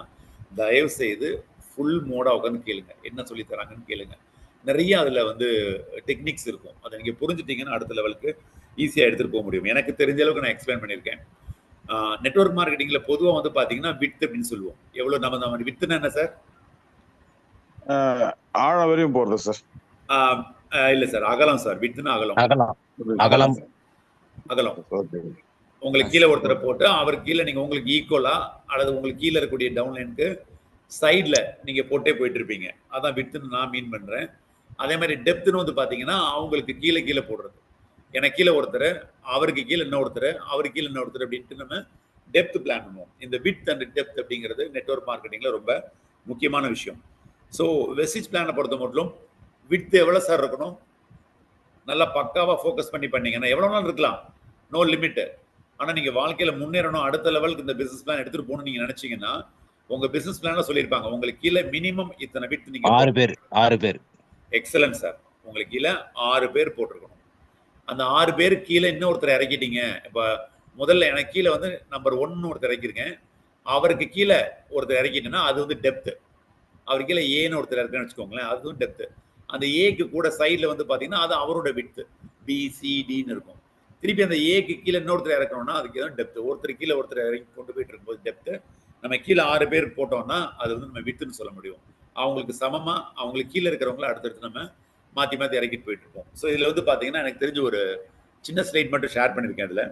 தயவு செய்து ஃபுல் மோடாக உட்காந்து கேளுங்க, என்ன சொல்லித்தராங்கன்னு கேளுங்க. நிறைய அதில் வந்து டெக்னிக்ஸ் இருக்கும். அதை நீங்கள் புரிஞ்சுட்டீங்கன்னா அடுத்த லெவலுக்கு ஈஸியாக எடுத்துகிட்டு போக முடியும். எனக்கு தெரிஞ்ச அளவுக்கு நான் எக்ஸ்பிளைன் பண்ணியிருக்கேன். நெட்வொர்க் மார்க்கெட்டிங்கில் பொதுவாக வந்து பார்த்தீங்கன்னா வித் அப்படின்னு சொல்லுவோம். எவ்வளோ நம்ம வித்துனா என்ன சார்?
ஆழம் வரையும் போறது சார்.
இல்லை சார், அகலம் சார். வித்துனா அகலம்.
அகலம்
அகலம். உங்களுக்கு கீழே ஒருத்தரை போட்டு அவர் கீழே நீங்கள் உங்களுக்கு ஈக்குவலா அல்லது உங்களுக்கு கீழே இருக்கக்கூடிய டவுன்லைனுக்கு சைடில் நீங்கள் போட்டே போயிட்டு இருப்பீங்க. அதான் வித்துன்னு நான் மீன் பண்ணுறேன். அதே மாதிரி டெப்த்னு வந்து பார்த்தீங்கன்னா அவங்களுக்கு கீழே கீழே போடுறது. எனக்கு கீழே ஒருத்தர், அவருக்கு கீழே இன்னொருத்தர், அவருக்கு கீழே இன்னொருத்தர் அப்படின்ட்டு நம்ம டெப்த் பிளான் பண்ணுவோம். இந்த வித் அண்ட் டெப்த் அப்படிங்கிறது நெட்வொர்க் மார்க்கெட்டிங்கில் ரொம்ப முக்கியமான விஷயம். ஸோ வெஸ்டேஜ் பிளானை பொறுத்த மட்டும் வித் எவ்வளோ சார் இருக்கணும், நல்லா பக்காவாக ஃபோக்கஸ் பண்ணி பண்ணீங்கன்னா எவ்வளோ நாள் இருக்கலாம், நோ லிமிட்டு. ஆனால் நீங்கள் வாழ்க்கையில் முன்னேறணும், அடுத்த லெவலுக்கு இந்த பிஸ்னஸ் பிளான் எடுத்துகிட்டு போகணும்னு நீங்கள் நினச்சிங்கன்னா உங்க பிசினஸ் பிளான்ல சொல்லியிருப்பாங்க உங்களுக்கு கீழே மினிமம் இத்தனை வித் நீங்க
6 பேர்.
Excellent sir. உங்களுக்கு கீழே 6 பேர் போட்டிருக்கணும். அந்த 6 பேர் கீழே இன்னொருத்தர் இறக்கிட்டீங்க. இப்போ முதல்ல எனக்கு கீழே வந்து நம்பர் 1 ஒருத்தர் இறக்கிருக்கேன், அவருக்கு கீழே ஒருத்தர் இறக்கிட்டேன்னா அது வந்து டெப்த். அவர் கீழே ஏன்னு ஒருத்தர் இருக்குன்னு வச்சுக்கோங்களேன், அதுவும் டெப்த். அந்த ஏக்கு கூட சைடில் வந்து பார்த்தீங்கன்னா அது அவரோட வித்து பிசிடின்னு இருக்கும். திருப்பி அந்த ஏக்கு கீழே இன்னொருத்தர் இறக்கணும்னா அதுக்கு தான் டெப்த். ஒருத்தர் கீழே ஒருத்தர் இறக்கி கொண்டு போயிட்டு இருக்கும்போது டெப்த். நம்ம கீழே 6 பேர் போட்டோம்னா அது வந்து நம்ம வித்துன்னு சொல்ல முடியும். அவங்களுக்கு சமமா அவங்களுக்கு கீழே இருக்கிறவங்கள அடுத்தடுத்து நம்ம மாற்றி மாற்றி இறக்கிட்டு போயிட்டு இருப்போம். ஸோ இதில் வந்து பார்த்தீங்கன்னா எனக்கு தெரிஞ்ச ஒரு சின்ன ஸ்லைட் மட்டும் ஷேர் பண்ணியிருக்கேன். அதில்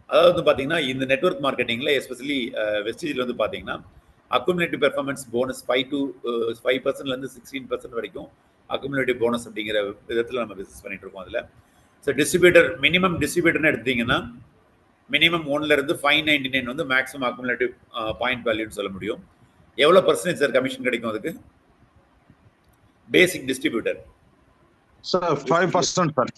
அதாவது வந்து பார்த்தீங்கன்னா இந்த நெட்வொர்க் மார்க்கெட்டிங்கில் எஸ்பெஷலி வெஸ்டேஜில் வந்து பார்த்தீங்கன்னா அக்குமுலேட்டிவ் பெர்ஃபார்மன்ஸ் போனஸ் 5% 16% வரைக்கும் அக்குமுலேட்டிவ் போனஸ் அப்படிங்கிற விதத்தில் நம்ம பிஸ்னஸ் பண்ணிட்டு இருக்கோம். அதில் ஸோ டிஸ்ட்ரிபியூட்டர் மினிமம் டிஸ்ட்ரிபியூட்டர்னு எடுத்தீங்கன்னா மினிமம் 1 599 வந்து மேக்ஸிமம் அக்குமுலேட்டிவ் பாயிண்ட் வேல்யூன்னு சொல்ல முடியும். எவ்வளோ பர்சன்டேஜ் சார் கமிஷன் கிடைக்கும் அதுக்கு? பேசிக் டிஸ்ட்ரிபியூட்டர்
சார் 5% சார்.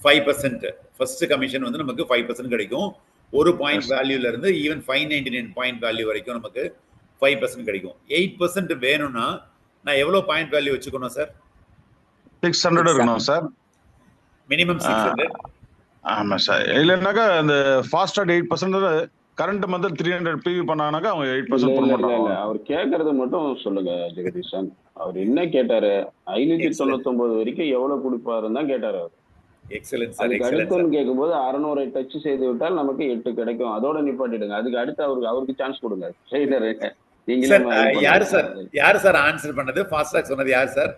5% ஃபர்ஸ்ட் கமிஷன் வந்து நமக்கு 5% கிடைக்கும். ஒரு பாயிண்ட் வேல்யூல இருந்து ஈவன் 599 பாயிண்ட் வேல்யூ வரைக்கும் நமக்கு 5% கிடைக்கும். 8% வேணும்னா நான் எவ்வளோ பாயிண்ட் வேல்யூ வச்சுக்கணும் சார்?
600 இருக்கணும் சார்.
மினிமம் 600.
ஆமா சார். இல்லைன்னாக்கா அந்த ஃபாஸ்டாக 8% கரண்ட் மந்த் 300 பிவி பண்ணாங்கனாக்கா அவங்க 8% போட மாட்டாங்க.
அவர் கேட்கறத மட்டும் சொல்லுங்க ஜெகதீஷன். அவர் என்ன கேட்டாரு? 599 வரைக்கும் எவ்வளவு கொடுப்பாருன்னு தான் கேட்டாரு அவர்.
Excellent sir.
அதுக்கு அடுத்து கேட்கும்போது 600 டச் செய்து விட்டால் நமக்கு 8 கிடைக்கும். அதோட நிப்பாட்டிடுங்க. அதுக்கு அடுத்து அவருக்கு சான்ஸ் கொடுங்க. செய்தரு
யார் சார் ஆன்சர் பண்ணது? ஃபாஸ்ட் ட்ராக் சொன்னது யார் sir?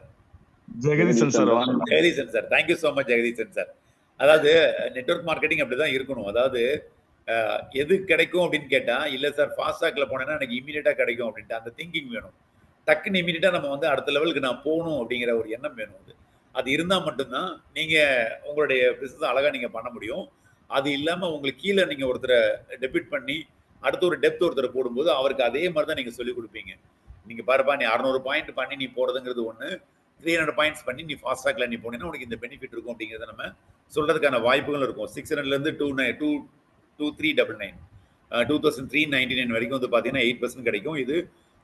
Jagadeesan sir.
Jagadeesan sir. Thank you so much Jagadeesan sir. அதாவது நெட்வொர்க் மார்க்கெட்டிங் அப்படிதான் இருக்கணும். அதாவது எது கிடைக்கும் அப்படின்னு கேட்டா இல்ல சார் ஃபாஸ்ட் ட்ராக்ல போனேன்னா எனக்கு இமீடியட்டா கிடைக்கும் அப்படின்ட்டு அந்த திங்கிங் வேணும். டக்குன்னு இமீடியட்டா நம்ம வந்து அடுத்த லெவலுக்கு நான் போகணும் அப்படிங்கிற ஒரு எண்ணம் வேணும். அது இருந்தா மட்டும்தான் நீங்க உங்களுடைய பிசினஸ் அழகா நீங்க பண்ண முடியும். அது இல்லாம உங்களுக்கு கீழே நீங்க ஒருத்தரை டெபிட் பண்ணி அடுத்த ஒரு டெப்த் ஒருத்தரை போடும்போது அவருக்கு அதே மாதிரி தான் நீங்க சொல்லிக் கொடுப்பீங்க. நீங்க பாருப்பா நீ 600 பாயிண்ட் பண்ணி நீ போறதுங்கிறது ஒண்ணு, 300 பாயிண்ட்ஸ் பண்ணி நீ ஃபாஸ்ட் ட்ராக்ல நீ போனீங்கன்னா உனக்கு இந்த பெனிஃபிட் இருக்கும் அப்படிங்கிறத நம்ம சொல்றதுக்கான வாய்ப்புகள் இருக்கும். 600ல இருந்து 2399 2399 வரைக்கும் வந்து பார்த்தீங்கன்னா 8% கிடைக்கும். இது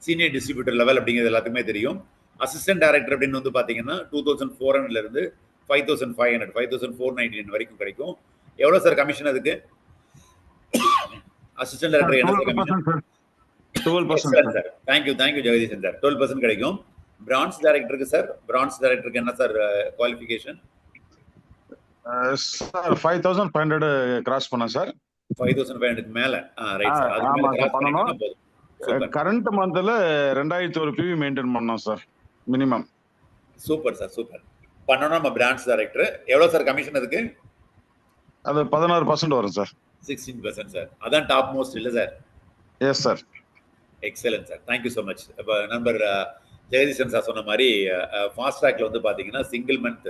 சீனியர் டிஸ்ட்ரிபியூட்டர் லெவல் அப்படிங்கிறது எல்லாத்துக்குமே தெரியும். அசிஸ்டன்ட் டைரக்டர் அப்படின்னு வந்து பார்த்தீங்கன்னா 2400 இருந்து 5500 5499 வரைக்கும் கிடைக்கும். எவ்வளோ சார் கமிஷன் அதுக்கு? அசிஸ்டன்ட் டைரக்டர் என்ன sir commission?
12%
sir. Thank you Jagadeesan sir. 12% கிடைக்கும். பிரான்ஸ் டைரக்டருக்கு சார், பிரான்ஸ் டைரக்டருக்கு என்ன சார் குவாலிஃபிகேஷன்?
சார் 5500 கிராஸ் பண்ணேன் சார்.
5500 மேல. Right sir. அதுக்கு மேல கிராஸ் பண்ணனும்.
கரண்ட் மந்த்ல 2001 பிவி மெயின்டைன் பண்ணோம் sir minimum.
Super sir, super. பண்ணனும் நம்ம பிரான்ச் டைரக்டர். எவ்வளவு சார் கமிஷன் அதுக்கு?
அது 16% வரும் சார்.
16% சார். அதான் டாப் மோஸ்ட் இல்ல sir?
Yes sir.
Excellent sir. Thank you so much. இப்போ நண்பர் ஜெகதீசன் சார் சொன்ன மாதிரி ஃபாஸ்ட் ட்ராக்ல வந்து பாத்தீங்கன்னா சிங்கிள் மந்த்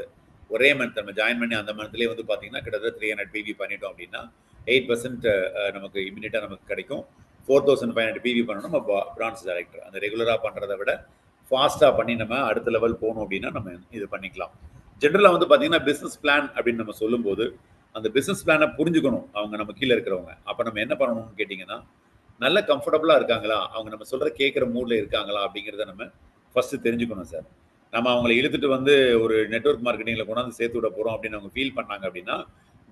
ஒரே மந்த் நம்ம ஜாயின் பண்ணி அந்த மந்த்லயே வந்து பாத்தீங்கன்னா கிட்டத்தட்ட 300 பிவி பண்ணிட்டோம் அப்படின்னா 8% நமக்கு இமிடியேட்டா நமக்கு கிடைக்கும். 4500 பிவி பண்ணணும் நம்ம பிரான்ச் டைரக்டர். அந்த ரெகுலரா பண்றதை விட ஃபாஸ்டா பண்ணி நம்ம அடுத்த லெவல் போகணும் அப்படின்னா நம்ம இது பண்ணிக்கலாம். ஜென்ரலா வந்து பாத்தீங்கன்னா பிசினஸ் பிளான் அப்படின்னு நம்ம சொல்லும்போது அந்த பிசினஸ் பிளானை புரிஞ்சுக்கணும் அவங்க நம்ம கீழே இருக்கிறவங்க. அப்ப நம்ம என்ன பண்ணணும்னு கேட்டீங்கன்னா நல்ல கம்ஃபர்டபுளா இருக்காங்களா, அவங்க நம்ம சொல்ற கேட்குற மூட்ல இருக்காங்களா அப்படிங்கிறத நம்ம ஃபர்ஸ்ட் தெரிஞ்சுக்கணும் சார். நம்ம அவங்களை இழுத்துட்டு வந்து ஒரு நெட்வொர்க் மார்க்கெட்டிங்ல கொண்டாந்து சேர்த்து விட போறோம் அப்படின்னு அவங்க ஃபீல் பண்ணாங்க அப்படின்னா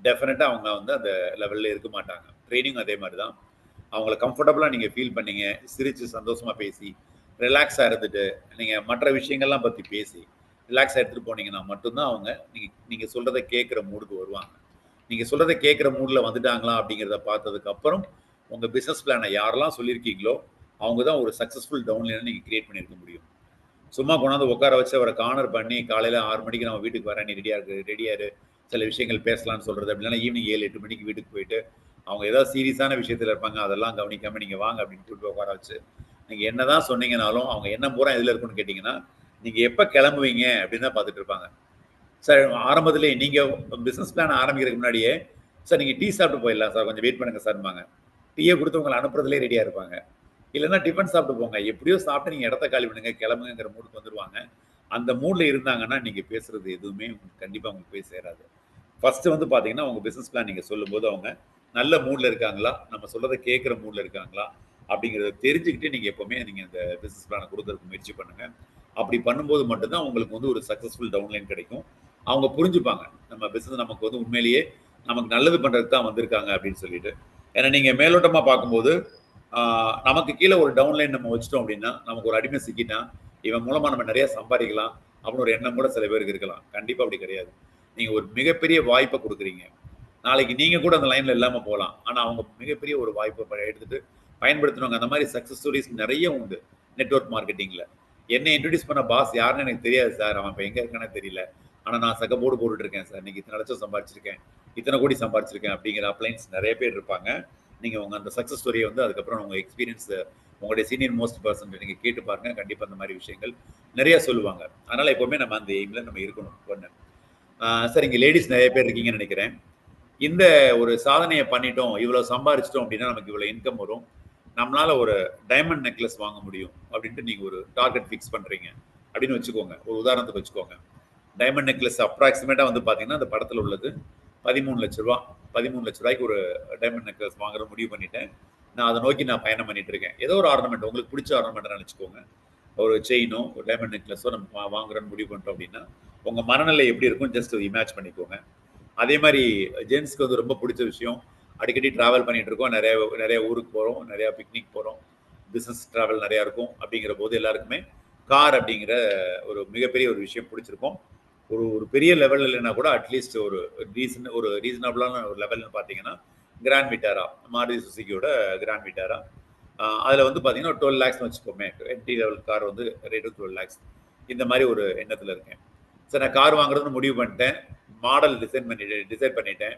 டெஃபினட்டா அவங்க வந்து அந்த லெவல்ல இருக்க மாட்டாங்க. ட்ரைனிங் அதே மாதிரி தான். அவங்கள கம்ஃபர்டபுளா நீங்க ஃபீல் பண்ணீங்க, சிரிச்சு சந்தோஷமா பேசி ரிலாக்ஸா இருந்துட்டு நீங்க மற்ற விஷயங்கள்லாம் பத்தி பேசி ரிலாக்ஸா எடுத்துட்டு போனீங்கன்னா மட்டும்தான் அவங்க நீங்க சொல்றதை கேட்குற மூடுக்கு வருவாங்க. நீங்க சொல்றதை கேட்குற மூட்ல வந்துட்டாங்களா அப்படிங்கிறத பார்த்ததுக்கு அப்புறம் உங்க பிசினஸ் பிளானை யாரெல்லாம் சொல்லியிருக்கீங்களோ அவங்க தான் ஒரு சக்சஸ்ஃபுல் டவுன்லைனை நீங்க கிரியேட் பண்ணியிருக்க முடியும். சும்மா கொண்டாந்து உட்கார வச்சு அவரை கார்னர் பண்ணி காலையில 6 மணிக்கு நம்ம வீட்டுக்கு வரேன், நீ ரெடியாரு சில விஷயங்கள் பேசலாம்னு சொல்றது அப்படின்னா ஈவினிங் 7-8 மணிக்கு வீட்டுக்கு போயிட்டு அவங்க ஏதாவது சீரியஸான விஷயத்துல இருப்பாங்க, அதெல்லாம் கவனிக்காம நீங்க வாங்க அப்படின்னு கூப்பிட்டு உட்கார வச்சு நீங்க என்னதான் சொன்னீங்கனாலும் அவங்க என்ன பூரா எதுல இருக்குன்னு கேட்டீங்கன்னா நீங்க எப்ப கிளம்புவீங்க அப்படின்னு தான் பார்த்துட்டு இருப்பாங்க. சார் ஆரம்பத்திலே நீங்க பிசினஸ் பிளான் ஆரம்பிக்கிறதுக்கு முன்னாடியே சார் நீங்க டீ சாப்பிட்டு போயிடலாம் சார், கொஞ்சம் வெயிட் பண்ணுங்க சார்பாங்க. டீயை கொடுத்து உங்களை அனுப்புறதுலேயே ரெடியா இருப்பாங்க. இல்லைன்னா டிஃபன் சாப்பிட்டு போங்க, எப்படியோ சாப்பிட்டு நீங்க இடத்த காலி பண்ணுங்க கிளம்புங்கிற மூடுக்கு வந்துருவாங்க. அந்த மூட்ல இருந்தாங்கன்னா நீங்க பேசுறது எதுவுமே கண்டிப்பா உங்களுக்கு போய் சேராது. ஃபர்ஸ்ட் வந்து பாத்தீங்கன்னா உங்க பிசினஸ் பிளான் நீங்க சொல்லும்போது அவங்க நல்ல மூட்ல இருக்காங்களா, நம்ம சொல்றதை கேட்குற மூட்ல இருக்காங்களா அப்படிங்கிறத தெரிஞ்சுக்கிட்டு நீங்க எப்பவுமே நீங்க இந்த பிசினஸ் பிளானை கொடுக்கறதுக்கு முயற்சி பண்ணுங்க. அப்படி பண்ணும்போது மட்டும்தான் உங்களுக்கு வந்து ஒரு சக்சஸ்ஃபுல் டவுன்லைன் கிடைக்கும். அவங்க புரிஞ்சுப்பாங்க நம்ம பிசினஸ் நமக்கு வந்து உண்மையிலேயே நமக்கு நல்லது பண்றதுக்கு தான் வந்திருக்காங்க அப்படின்னு சொல்லிட்டு. ஏன்னா நீங்க மேலோட்டமா பார்க்கும்போது நமக்கு கீழே ஒரு டவுன்லைன் நம்ம வச்சிட்டோம் அப்படின்னா நமக்கு ஒரு அடிமை சிக்கிட்டான், இவன் மூலமா நம்ம நிறைய சம்பாதிக்கலாம் அப்படின்னு ஒரு எண்ணம் கூட சில பேருக்கு இருக்கலாம். கண்டிப்பா அப்படி கிடையாது. நீங்க ஒரு மிகப்பெரிய வாய்ப்பை கொடுக்குறீங்க. நாளைக்கு நீங்க கூட அந்த லைன்ல இல்லாம போகலாம். ஆனா அவங்க மிகப்பெரிய ஒரு வாய்ப்பை எடுத்துட்டு பயன்படுத்தினவங்க அந்த மாதிரி சக்சஸ் ஸ்டோரிஸ் நிறைய உண்டு நெட்வொர்க் மார்க்கெட்டிங்ல. என்னை இன்ட்ரடியூஸ் பண்ண பாஸ் யாருன்னு எனக்கு தெரியாது சார், அவன் இப்போ எங்க இருக்கானே தெரியல, ஆனா நான் சக்கப்போடு போட்டுட்டு இருக்கேன் சார், இன்னைக்கு இத்தனை லட்சம் சம்பாதிச்சிருக்கேன், இத்தனை கோடி சம்பாதிச்சிருக்கேன் அப்படிங்கிற அப்ளைன்ஸ் நிறைய பேர் இருப்பாங்க. நீங்க உங்க அந்த சக்சஸ் ஸ்டோரியை வந்து அதுக்கப்புறம் உங்க எக்ஸ்பீரியன்ஸ் உங்களுடைய சீனியர் மோஸ்ட் பர்சன் நீங்க கேட்டு பாருங்க. கண்டிப்பா அந்த மாதிரி விஷயங்கள் நிறைய சொல்லுவாங்க. அதனால எப்பவுமே நம்ம அந்த எய்ம்ல நம்ம இருக்கணும். ஒண்ணு சார், இங்க லேடிஸ் நிறைய பேர் இருக்கீங்கன்னு நினைக்கிறேன். இந்த ஒரு சாதனையை பண்ணிட்டோம், இவ்வளவு சம்பாதிச்சிட்டோம் அப்படின்னா நமக்கு இவ்வளவு இன்கம் வரும், நம்மளால ஒரு டைமண்ட் நெக்லஸ் வாங்க முடியும் அப்படின்ட்டு நீங்க ஒரு டார்கெட் ஃபிக்ஸ் பண்றீங்க அப்படின்னு வச்சுக்கோங்க. ஒரு உதாரணத்துக்கு வச்சுக்கோங்க. டைமண்ட் நெக்லஸ் அப்ராக்சிமேட்டா வந்து பாத்தீங்கன்னா அந்த படத்துல உள்ளது 13 லட்ச ரூபா. 13 லட்ச ரூபாய்க்கு ஒரு டைமண்ட் நெக்லஸ் வாங்குற முடிவு பண்ணிட்டேன். நான் அதை நோக்கி நான் பயணம் பண்ணிட்டு இருக்கேன். ஏதோ ஒரு ஆர்னமெண்ட் உங்களுக்கு பிடிச்ச ஆர்னமெண்ட் நினைச்சுக்கோங்க. ஒரு செயினோ ஒரு டைமண்ட் நெக்லஸோ நம்ம வாங்குறோன்னு முடிவு பண்ணிட்டோம் அப்படின்னா உங்க மனநிலை எப்படி இருக்கும் ஜஸ்ட் இமேஜ் பண்ணிக்கோங்க. அதே மாதிரி ஜென்ஸ்க்கு வந்து ரொம்ப பிடிச்ச விஷயம், அடிக்கடி டிராவல் பண்ணிட்டு இருக்கோம், நிறைய ஊருக்கு போறோம், நிறைய பிக்னிக் போறோம், பிசினஸ் டிராவல் நிறைய இருக்கும். அப்படிங்கிற போது எல்லாருக்குமே கார் அப்படிங்கிற ஒரு மிகப்பெரிய ஒரு விஷயம் பிடிச்சிருக்கும். ஒரு பெரிய லெவல் இல்லைன்னா கூட அட்லீஸ்ட் ஒரு ரீசனபிளான ஒரு லெவல்னு பார்த்தீங்கன்னா கிராண்ட் விட்டாரா, மாருதி சுசுகியோட கிராண்ட் விட்டாரா, அதில் வந்து பார்த்தீங்கன்னா 12 lakhs வச்சுக்கோமே. என்ட்ரி லெவல் கார் வந்து ரேட்டு 12 lakhs. இந்த மாதிரி ஒரு எண்ணத்தில் இருக்கேன். சார் நான் கார் வாங்குறதுன்னு முடிவு பண்ணிட்டேன், மாடல் டிசைட் பண்ணிட்டேன்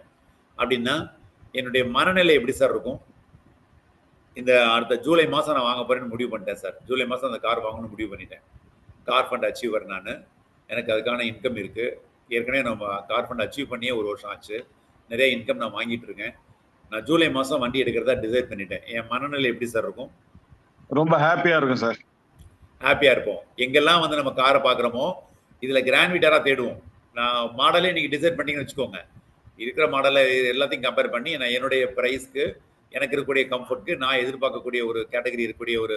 அப்படின்னா என்னுடைய மனநிலை எப்படி சார் இருக்கும்? இந்த அடுத்த ஜூலை மாதம் நான் வாங்க போறேன்னு முடிவு பண்ணிட்டேன் சார். ஜூலை மாதம் அந்த கார் வாங்கணும்னு முடிவு பண்ணிட்டேன். கார் ஃபண்ட் அச்சீவர் நான், எனக்கு அதுக்கான இன்கம் இருக்கு. ஏற்கனவே நம்ம கார் ஃபண்ட் அச்சீவ் பண்ணியே 1 வருஷம் ஆச்சு. நிறைய இன்கம் நான் வாங்கிட்டு இருக்கேன். நான் ஜூலை மாதம் வண்டி எடுக்கிறதா டிசைட் பண்ணிட்டேன். என் மனநிலை எப்படி சார் இருக்கும்?
ரொம்ப ஹாப்பியா இருக்கும் சார்.
ஹாப்பியா இருப்போம். எங்கெல்லாம் வந்து நம்ம காரை பார்க்குறோமோ இதுல கிராண்ட் விட்டாரா தேடுவோம். நான் மாடலே நீங்க டிசைட் பண்ணீங்கன்னு வச்சுக்கோங்க, இருக்கிற மாடலை எல்லாத்தையும் கம்பேர் பண்ணி நான் என்னுடைய ப்ரைஸ்க்கு எனக்கு இருக்கக்கூடிய கம்ஃபர்ட்க்கு நான் எதிர்பார்க்கக்கூடிய ஒரு கேட்டகரி இருக்கக்கூடிய ஒரு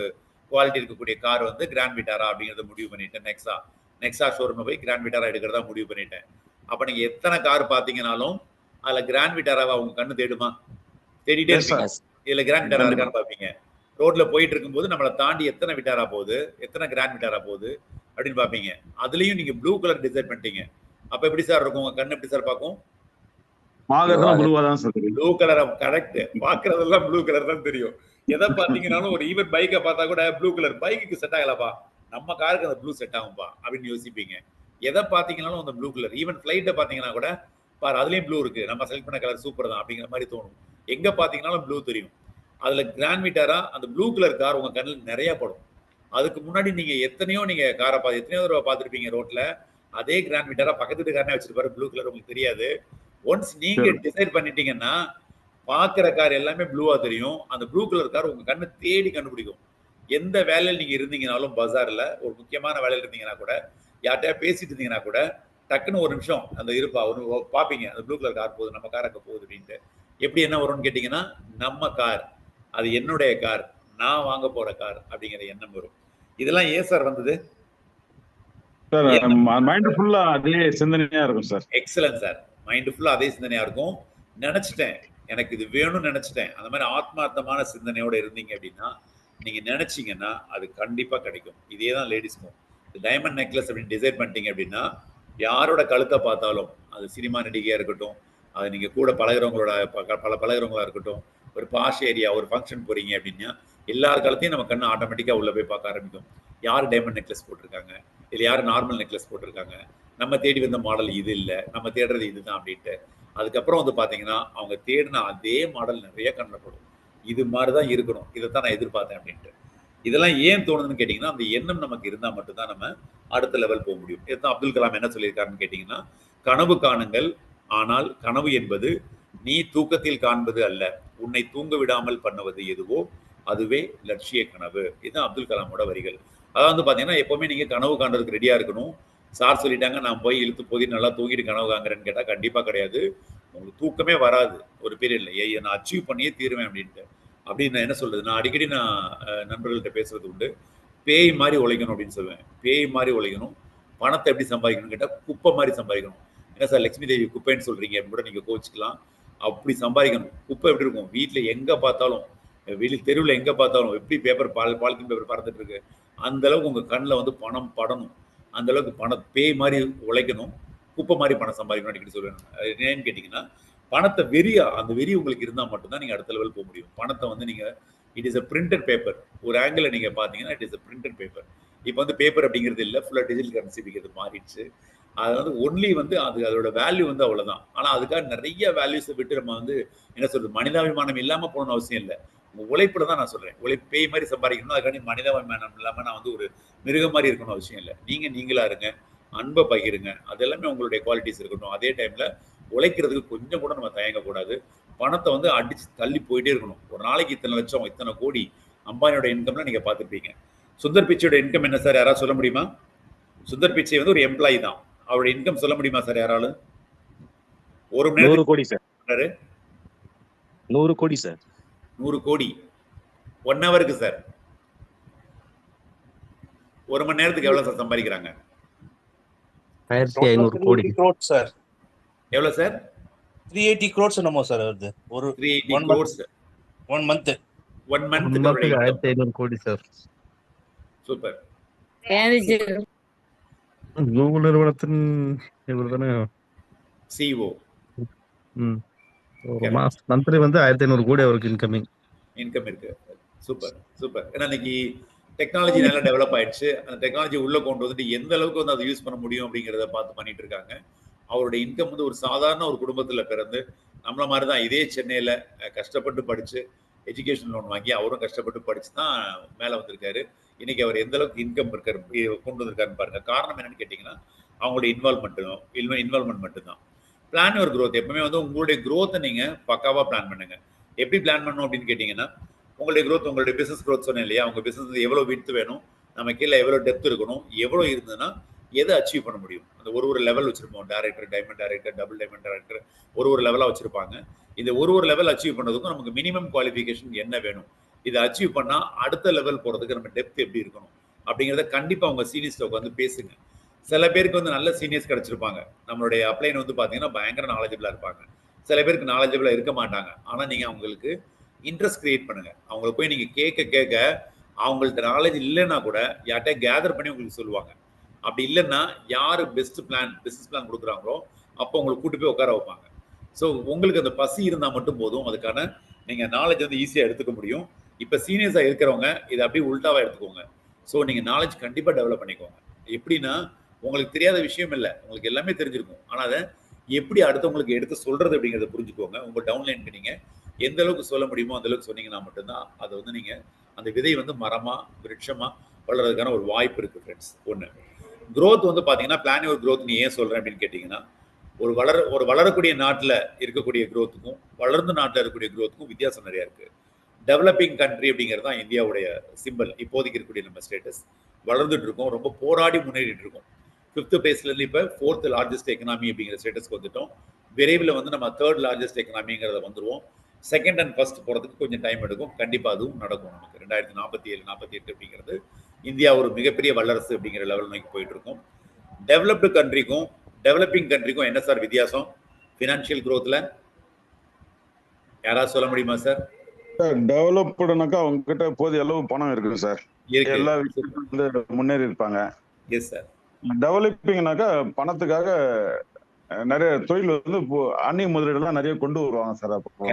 குவாலிட்டி இருக்கக்கூடிய கார் வந்து கிராண்ட் விட்டாரா அப்படிங்கிறத முடிவு பண்ணிட்டேன். நெக்ஸா ஷோரூம்ல போய் கிராண்ட் விட்டாரா எடுக்கிறதா முடிவு பண்ணிட்டேன். அப்ப நீங்க எத்தனை கார் பாத்தீங்கன்னாலும் அதுல கிராண்ட் விட்டாராவை அவங்க கண்ணு தேடுமா? தேடிட்டே இருப்பீங்க. இதுல கிராண்ட் விட்டாரா இருக்கான்னு பாப்பீங்க. ரோட்ல போயிட்டு இருக்கும்போது நம்மளை தாண்டி எத்தனை விட்டாரா போகுது, எத்தனை கிராண்ட் விட்டாரா போகுது அப்படின்னு பாப்பீங்க. அதுலயும் நீங்க ப்ளூ கலர் டிசைட் பண்ணிட்டீங்க. அப்ப எப்படி சார் இருக்கும்? உங்க கண்ணு எப்படி சார் பார்க்கும்? Blue colour. கரெக்ட். பாக்குறதெல்லாம் ப்ளூ கலர் தான் தெரியும். எதை பாத்தீங்கன்னாலும் ஒரு ஈவன் பைக்கை பார்த்தா கூட ப்ளூ கலர், பைக்கு செட் ஆகலப்பா, நம்ம காருக்கு அந்த ப்ளூ செட் ஆகும்பா அப்படின்னு யோசிப்பீங்க. எதை பாத்தீங்கன்னாலும் அந்த ப்ளூ கலர். ஈவன் ஃபிளைட்டை பாத்தீங்கன்னா கூட பாரு அதுலயும் ப்ளூ இருக்கு, நம்ம செலக்ட் பண்ண கலர் சூப்பர் தான் அப்படிங்கிற மாதிரி தோணும். எங்க பாத்தீங்கன்னாலும் ப்ளூ தெரியும். அதுல கிராண்ட் விட்டாரா அந்த ப்ளூ கலர் கார் உங்க கண்ணில் நிறைய படும். அதுக்கு முன்னாடி நீங்க எத்தனையோ காரை எத்தனையோ தடவை பார்த்துருப்பீங்க ரோட்ல. அதே கிராண்ட் விட்டாரா பக்கத்து வீட்டுக்காரனே வச்சிருப்பாரு ப்ளூ கலர், உங்களுக்கு தெரியாது. ஒன்ஸ் நீங்க டிசைட் பண்ணிட்டீங்கன்னா பாக்குற கார் எல்லாமே ப்ளூவா தெரியும். அந்த ப்ளூ கலர் கார் உங்க கண்ணு தேடி கண்டுபிடிக்கும். எந்த வேலையில் நீங்க இருந்தீங்கனாலும், பஜார்ல ஒரு முக்கியமான வேலையில் இருந்தீங்கன்னா கூட, யார்கிட்டயா பேசிட்டு இருந்தீங்கன்னா கூட, டக்குன்னு ஒரு நிமிஷம் அந்த இருப்பா ஒரு பாப்பீங்க, அந்த ப்ளூ கலர் கார் போகுது, நம்ம கார் அங்க போகுது அப்படின்ட்டு. எப்படி என்ன வரும்னு கேட்டீங்கன்னா, நம்ம கார், அது என்னுடைய கார், நான் வாங்க போற கார் அப்படிங்கிற எண்ணம் வரும். இதெல்லாம் ஏன் சார் வந்தது?
மைண்ட் ஃபுல்லா அதே சிந்தனையா இருக்கும் சார்.
Excellent sir. மைண்ட் ஃபுல்லா அதே சிந்தனையா இருக்கும். நினைச்சிட்டேன், எனக்கு இது வேணும்னு நினைச்சிட்டேன். அந்த மாதிரி ஆத்மார்த்தமான சிந்தனையோட இருந்தீங்க அப்படின்னா, நீங்க நினைச்சீங்கன்னா அது கண்டிப்பா கிடைக்கும். இதே தான் லேடிஸ்க்கும். டைமண்ட் நெக்லஸ் அப்படின்னு டிசைட் பண்ணிட்டீங்க அப்படின்னா, யாரோட கழுத்தை பார்த்தாலும், அது சினிமா நடிகையா இருக்கட்டும், அது நீங்க கூட பழகிறவங்களோட பழகிறவங்களா இருக்கட்டும், ஒரு பாஷ் ஏரியா ஒரு ஃபங்க்ஷன் போறீங்க அப்படின்னா, எல்லார் காலத்தையும் நம்ம கண்ணு ஆட்டோமேட்டிக்கா உள்ள போய் பார்க்க ஆரம்பிக்கும். யார் டைமண்ட் நெக்லஸ் போட்டிருக்காங்க, இல்லை யார் நார்மல் நெக்லஸ் போட்டிருக்காங்க, நம்ம தேடி வந்த மாடல் இது இல்லை, நம்ம தேடுறது இதுதான் அப்படின்ட்டு. அதுக்கப்புறம் வந்து பார்த்தீங்கன்னா, அவங்க தேடின அதே மாடல் நிறைய கண்ணில் படும். இது மாதிரி தான் இருக்கணும், இதைத்தான் நான் எதிர்பார்த்தேன் அப்படின்ட்டு. இதெல்லாம் ஏன் தோணுதுன்னு கேட்டிங்கன்னா, அந்த எண்ணம் நமக்கு இருந்தால் மட்டும்தான் நம்ம அடுத்த லெவல் போக முடியும். இதுதான் அப்துல் கலாம் என்ன சொல்லியிருக்காருன்னு கேட்டிங்கன்னா, கனவு காணுங்கள், ஆனால் கனவு என்பது நீ தூக்கத்தில் காண்பது அல்ல, உன்னை தூங்க விடாமல் பண்ணுவது எதுவோ அதுவே லட்சிய கனவு. இதுதான் அப்துல் கலாமோட வரிகள். அதாவது வந்து பார்த்தீங்கன்னா, எப்பவுமே நீங்கள் கனவு காண்றதுக்கு ரெடியாக இருக்கணும். சார் சொல்லிட்டாங்க, நான் போய் இழுத்து போதி நல்லா தூங்கிட்டு கனவு காங்குறேன்னு கேட்டால் கண்டிப்பாக கிடையாது. உங்களுக்கு தூக்கமே வராது ஒரு பீரியட்ல. நான் அச்சீவ் பண்ணியே தீருவேன் அப்படின்ட்டு. அப்படின்னு என்ன சொல்றது, நான் அடிக்கடி நண்பர்கள்ட்ட பேசுறது உண்டு. பேய் மாதிரி உழைக்கணும் அப்படின்னு சொல்லுவேன். பேய் மாதிரி உழைக்கணும். பணத்தை எப்படி சம்பாதிக்கணும்னு கேட்டால் குப்பை மாதிரி சம்பாதிக்கணும். என்ன சார் லட்சுமி தேவி குப்பைன்னு சொல்றீங்க அப்படின்னு கூட நீங்கள் கோச்சிக்கலாம். அப்படி சம்பாதிக்கணும். குப்பை எப்படி இருக்கும், வீட்டில் எங்கே பார்த்தாலும், தெருவில் எங்கே பார்த்தாலும் எப்படி பாலித்தீன் பேப்பர் பறந்துட்டு இருக்கு, அந்த அளவுக்கு உங்கள் கண்ணில் வந்து பணம் படணும். அந்த அளவுக்கு பேய் மாதிரி உழைக்கணும், குப்பை மாதிரி பணம் சம்பாதிக்கணும் அடிக்கடி சொல்லுவேன். ஏன்னு கேட்டிங்கன்னா, பணத்தை அந்த வெறி உங்களுக்கு இருந்தால் மட்டும்தான் நீங்கள் அடுத்த லெவல் போக முடியும். பணத்தை வந்து நீங்கள் it is a printed paper. ஒரு ஆங்கிள் நீங்கள் பார்த்தீங்கன்னா it is a printed paper. இப்போ வந்து பேப்பர் அப்படிங்கிறது இல்லை, ஃபுல்லாக டிஜிட்டல் கரன்சி அப்படிங்கிறது மாறிடுச்சு. அது வந்து ஒன்லி வந்து அதோட வேல்யூ வந்து அவ்வளோதான். ஆனால் அதுக்காக நிறைய வேல்யூஸை விட்டு நம்ம வந்து என்ன சொல்றது, மனிதாபிமானம் இல்லாமல் போகணும்னு அவசியம் இல்லை. உங்கள் உழைப்புல தான் நான் சொல்கிறேன். பேய் மாதிரி சம்பாதிக்கணும், அதுக்காண்டி மனிதாபிமானம் இல்லாமல் நான் வந்து ஒரு மிருகம் மாதிரி இருக்கணும் அவசியம் இல்லை. நீங்களா இருங்க, அன்பை பகிருங்க, அது எல்லாமே உங்களுடைய குவாலிட்டிஸ் இருக்கட்டும். அதே டைமில் உழைக்கிறதுக்கு கொஞ்சம் கூட நம்ம தயங்கக்கூடாது. பணத்தை வந்து அடிச்சு தள்ளி போயிட்டே இருக்கணும். ஒரு நாளைக்கு இத்தனை லட்சம், இத்தனை கோடி அம்பானியோட இன்கம்லாம் நீங்கள் பார்த்துருப்பீங்க. சுந்தர் பிச்சையோட இன்கம் என்ன சார், யாராவது சொல்ல முடியுமா? சுந்தர் பிச்சை வந்து ஒரு எம்ப்ளாயி தான். அவருடைய இன்கம் சொல்ல முடியுமா சார் யாராலும்? ஒரு மணி நேரம்
100 கோடி சார். 100 கோடி சார்.
100 கோடி 1 ஹவருக்கு சார். 1 மணி நேரத்துக்கு எவ்வளவு சார் சம்பாதிக்கிறாங்க?
1500 கோடி சார்.
எவ்வளவு சார்?
380 crores என்னமோ சார் வருது. ஒரு
380 crores
1 month.
1 month
1500 கோடி சார்.
சூப்பர்.
கூகுள் நிறுவனத்தின் இவர்தானே
சிஓ.
ஒரு மாசம் மந்த்லி வந்து 1500 கோடி அவருக்கு இன்கம்
இருக்கு. சூப்பர். ஏன்னா இன்னைக்கு டெக்னாலஜி நல்லா டெவலப் ஆயிடுச்சு. அந்த டெக்னாலஜி உள்ள கொண்டு வந்துட்டு எந்த அளவுக்கு வந்து அதை யூஸ் பண்ண முடியும் அப்படிங்கிறத பார்த்து பண்ணிட்டு இருக்காங்க. அவருடைய இன்கம் வந்து ஒரு சாதாரண ஒரு குடும்பத்துல பிறந்து நம்மள மாதிரி தான் இதே சென்னையில கஷ்டப்பட்டு படிச்சு எஜுகேஷன் லோன் வாங்கி அவரும் கஷ்டப்பட்டு படிச்சு தான் மேல வந்திருக்காரு. இன்னைக்கு அவர் எந்த அளவுக்கு இன்கம் கொண்டு வந்திருக்காருன்னு பாருங்க. காரணம் என்னன்னு கேட்டீங்கன்னா, அவங்களுடைய இன்வால்மெண்ட் மட்டும்தான். பிளான் ஒரு growth. எப்பவுமே வந்து உங்களுடைய growth நீங்க பக்காவா பிளான் பண்ணுங்க. எப்படி பிளான் பண்ணணும் அப்படின்னு கேட்டீங்கன்னா, உங்களுடைய growth, உங்களுடைய பிசினஸ் growth சொன்னேன் இல்லையா, உங்க பிசினஸ் எவ்வளவு வித்து வேணும், நம்ம கீழே எவ்வளவு டெப்த் இருக்கணும், எவ்வளவு இருந்ததுன்னா எதை அச்சீவ் பண்ண முடியும். அந்த ஒரு லெவல் வச்சிருப்போம். Director, diamond director, double diamond director, ஒரு லெவலாக வச்சிருப்பாங்க. இந்த ஒரு லெவல் அச்சீவ் பண்ணதுக்கும் நமக்கு மினிமம் குவாலிஃபிகேஷன் என்ன வேணும், இதை அச்சீவ் பண்ணா அடுத்த லெவல் போறதுக்கு நம்ம டெப்த் எப்படி இருக்கணும் அப்படிங்கிறத கண்டிப்பா அவங்க சீனியர்ஸ்ட உட்காந்து பேசுங்க. சில பேருக்கு வந்து நல்ல சீனியர்ஸ் கிடைச்சிருப்பாங்க. நம்மளுடைய அப்ளைன் வந்து பாத்தீங்கன்னா பயங்கர நாலேஜபிளா இருப்பாங்க. சில பேருக்கு நாலேஜபிளா இருக்க மாட்டாங்க. ஆனா நீங்க அவங்களுக்கு இன்ட்ரெஸ்ட் கிரியேட் பண்ணுங்க. அவங்கள போய் நீங்க கேட்க அவங்கள்ட்ட நாலேஜ் இல்லைன்னா கூட யார்கிட்ட கேதர் பண்ணி உங்களுக்கு சொல்லுவாங்க. அப்படி இல்லைன்னா யாரு பெஸ்ட் பிளான் பிசினஸ் பிளான் கொடுக்குறாங்களோ அப்போ உங்களுக்கு கூட்டு போய் உட்கார வைப்பாங்க. ஸோ உங்களுக்கு அந்த பசி இருந்தால் மட்டும் போதும். அதுக்கான நீங்கள் நாலேஜ் வந்து ஈஸியாக எடுத்துக்க முடியும். இப்போ சீனியர்ஸாக இருக்கிறவங்க இதை அப்படியே உல்டாவாக எடுத்துக்கோங்க. ஸோ நீங்கள் நாலேஜ் கண்டிப்பாக டெவலப் பண்ணிக்கோங்க. எப்படின்னா உங்களுக்கு தெரியாத விஷயம் இல்லை, உங்களுக்கு எல்லாமே தெரிஞ்சிருக்கும். ஆனால் அதை எப்படி அடுத்தவங்களுக்கு எடுத்து சொல்றது அப்படிங்கிறத புரிஞ்சுக்கோங்க. உங்கள் டவுன்லைனுக்கு நீங்கள் எந்த அளவுக்கு சொல்ல முடியுமோ அந்த அளவுக்கு சொன்னீங்கன்னா மட்டும்தான் அதை வந்து நீங்கள் அந்த விதை வந்து மரமாக விருட்சமாக வளர்றதுக்கான ஒரு வாய்ப்பு இருக்குது ஃப்ரெண்ட்ஸ். ஒன்று க்ரோத் வந்து பார்த்தீங்கன்னா பிளான் ஒரு க்ரோத் நீ ஏன் சொல்கிறேன் அப்படின்னு கேட்டிங்கன்னா ஒரு வளரக்கூடிய நாட்டில் இருக்கக்கூடிய க்ரோத்துக்கும் வளர்ந்த நாட்டில் இருக்கக்கூடிய க்ரோத்துக்கும் வித்தியாசம் நிறையா இருக்குது. டெவலப்பிங் கண்ட்ரி அப்படிங்கிறது தான் இந்தியாவுடைய சிம்பிள். இப்போதைக்கு இருக்கக்கூடிய நம்ம ஸ்டேட்டஸ் வளர்ந்துட்டு இருக்கோம், ரொம்ப போராடி முன்னேறிட்டு இருக்கோம். 5th பிளேஸ்லேருந்து இப்போ 4th லார்ஜஸ்ட் எக்கனாமி அப்படிங்கிற ஸ்டேட்டஸ்க்கு வந்துட்டோம். விரைவில் வந்து நம்ம 3rd லார்ஜஸ்ட் எக்கனாமிங்கிறத வந்துடுவோம். 2nd and 1st போகிறதுக்கு கொஞ்சம் டைம் எடுக்கும். கண்டிப்பாக அதுவும் நடக்கும். நமக்கு 2047 48 அப்படிங்கிறது இந்தியா ஒரு மிகப்பெரிய வல்லரசு அப்படிங்கிற லெவல் நோக்கி போயிட்டு இருக்கும். டெவலப்டு கண்ட்ரிக்கும் டெவலப்பிங் கண்ட்ரிக்கும் என்ன சார் வித்தியாசம் ஃபினான்ஷியல் க்ரோத்தில்? யாராவது சொல்ல முடியுமா சார்?
டெவலப்டுனாக்கா அவங்க கிட்ட போதிய அளவு பணம் இருக்குது சார். எல்லா விஷயத்துக்கும் வந்து முன்னேறி இருப்பாங்க.
Yes sir.
டெவலப்பிங்னாக்கா பணத்துக்காக நிறைய தொழில் வந்து அந்நிய முதலீடுலாம் நிறைய கொண்டு வருவாங்க சார். அப்போ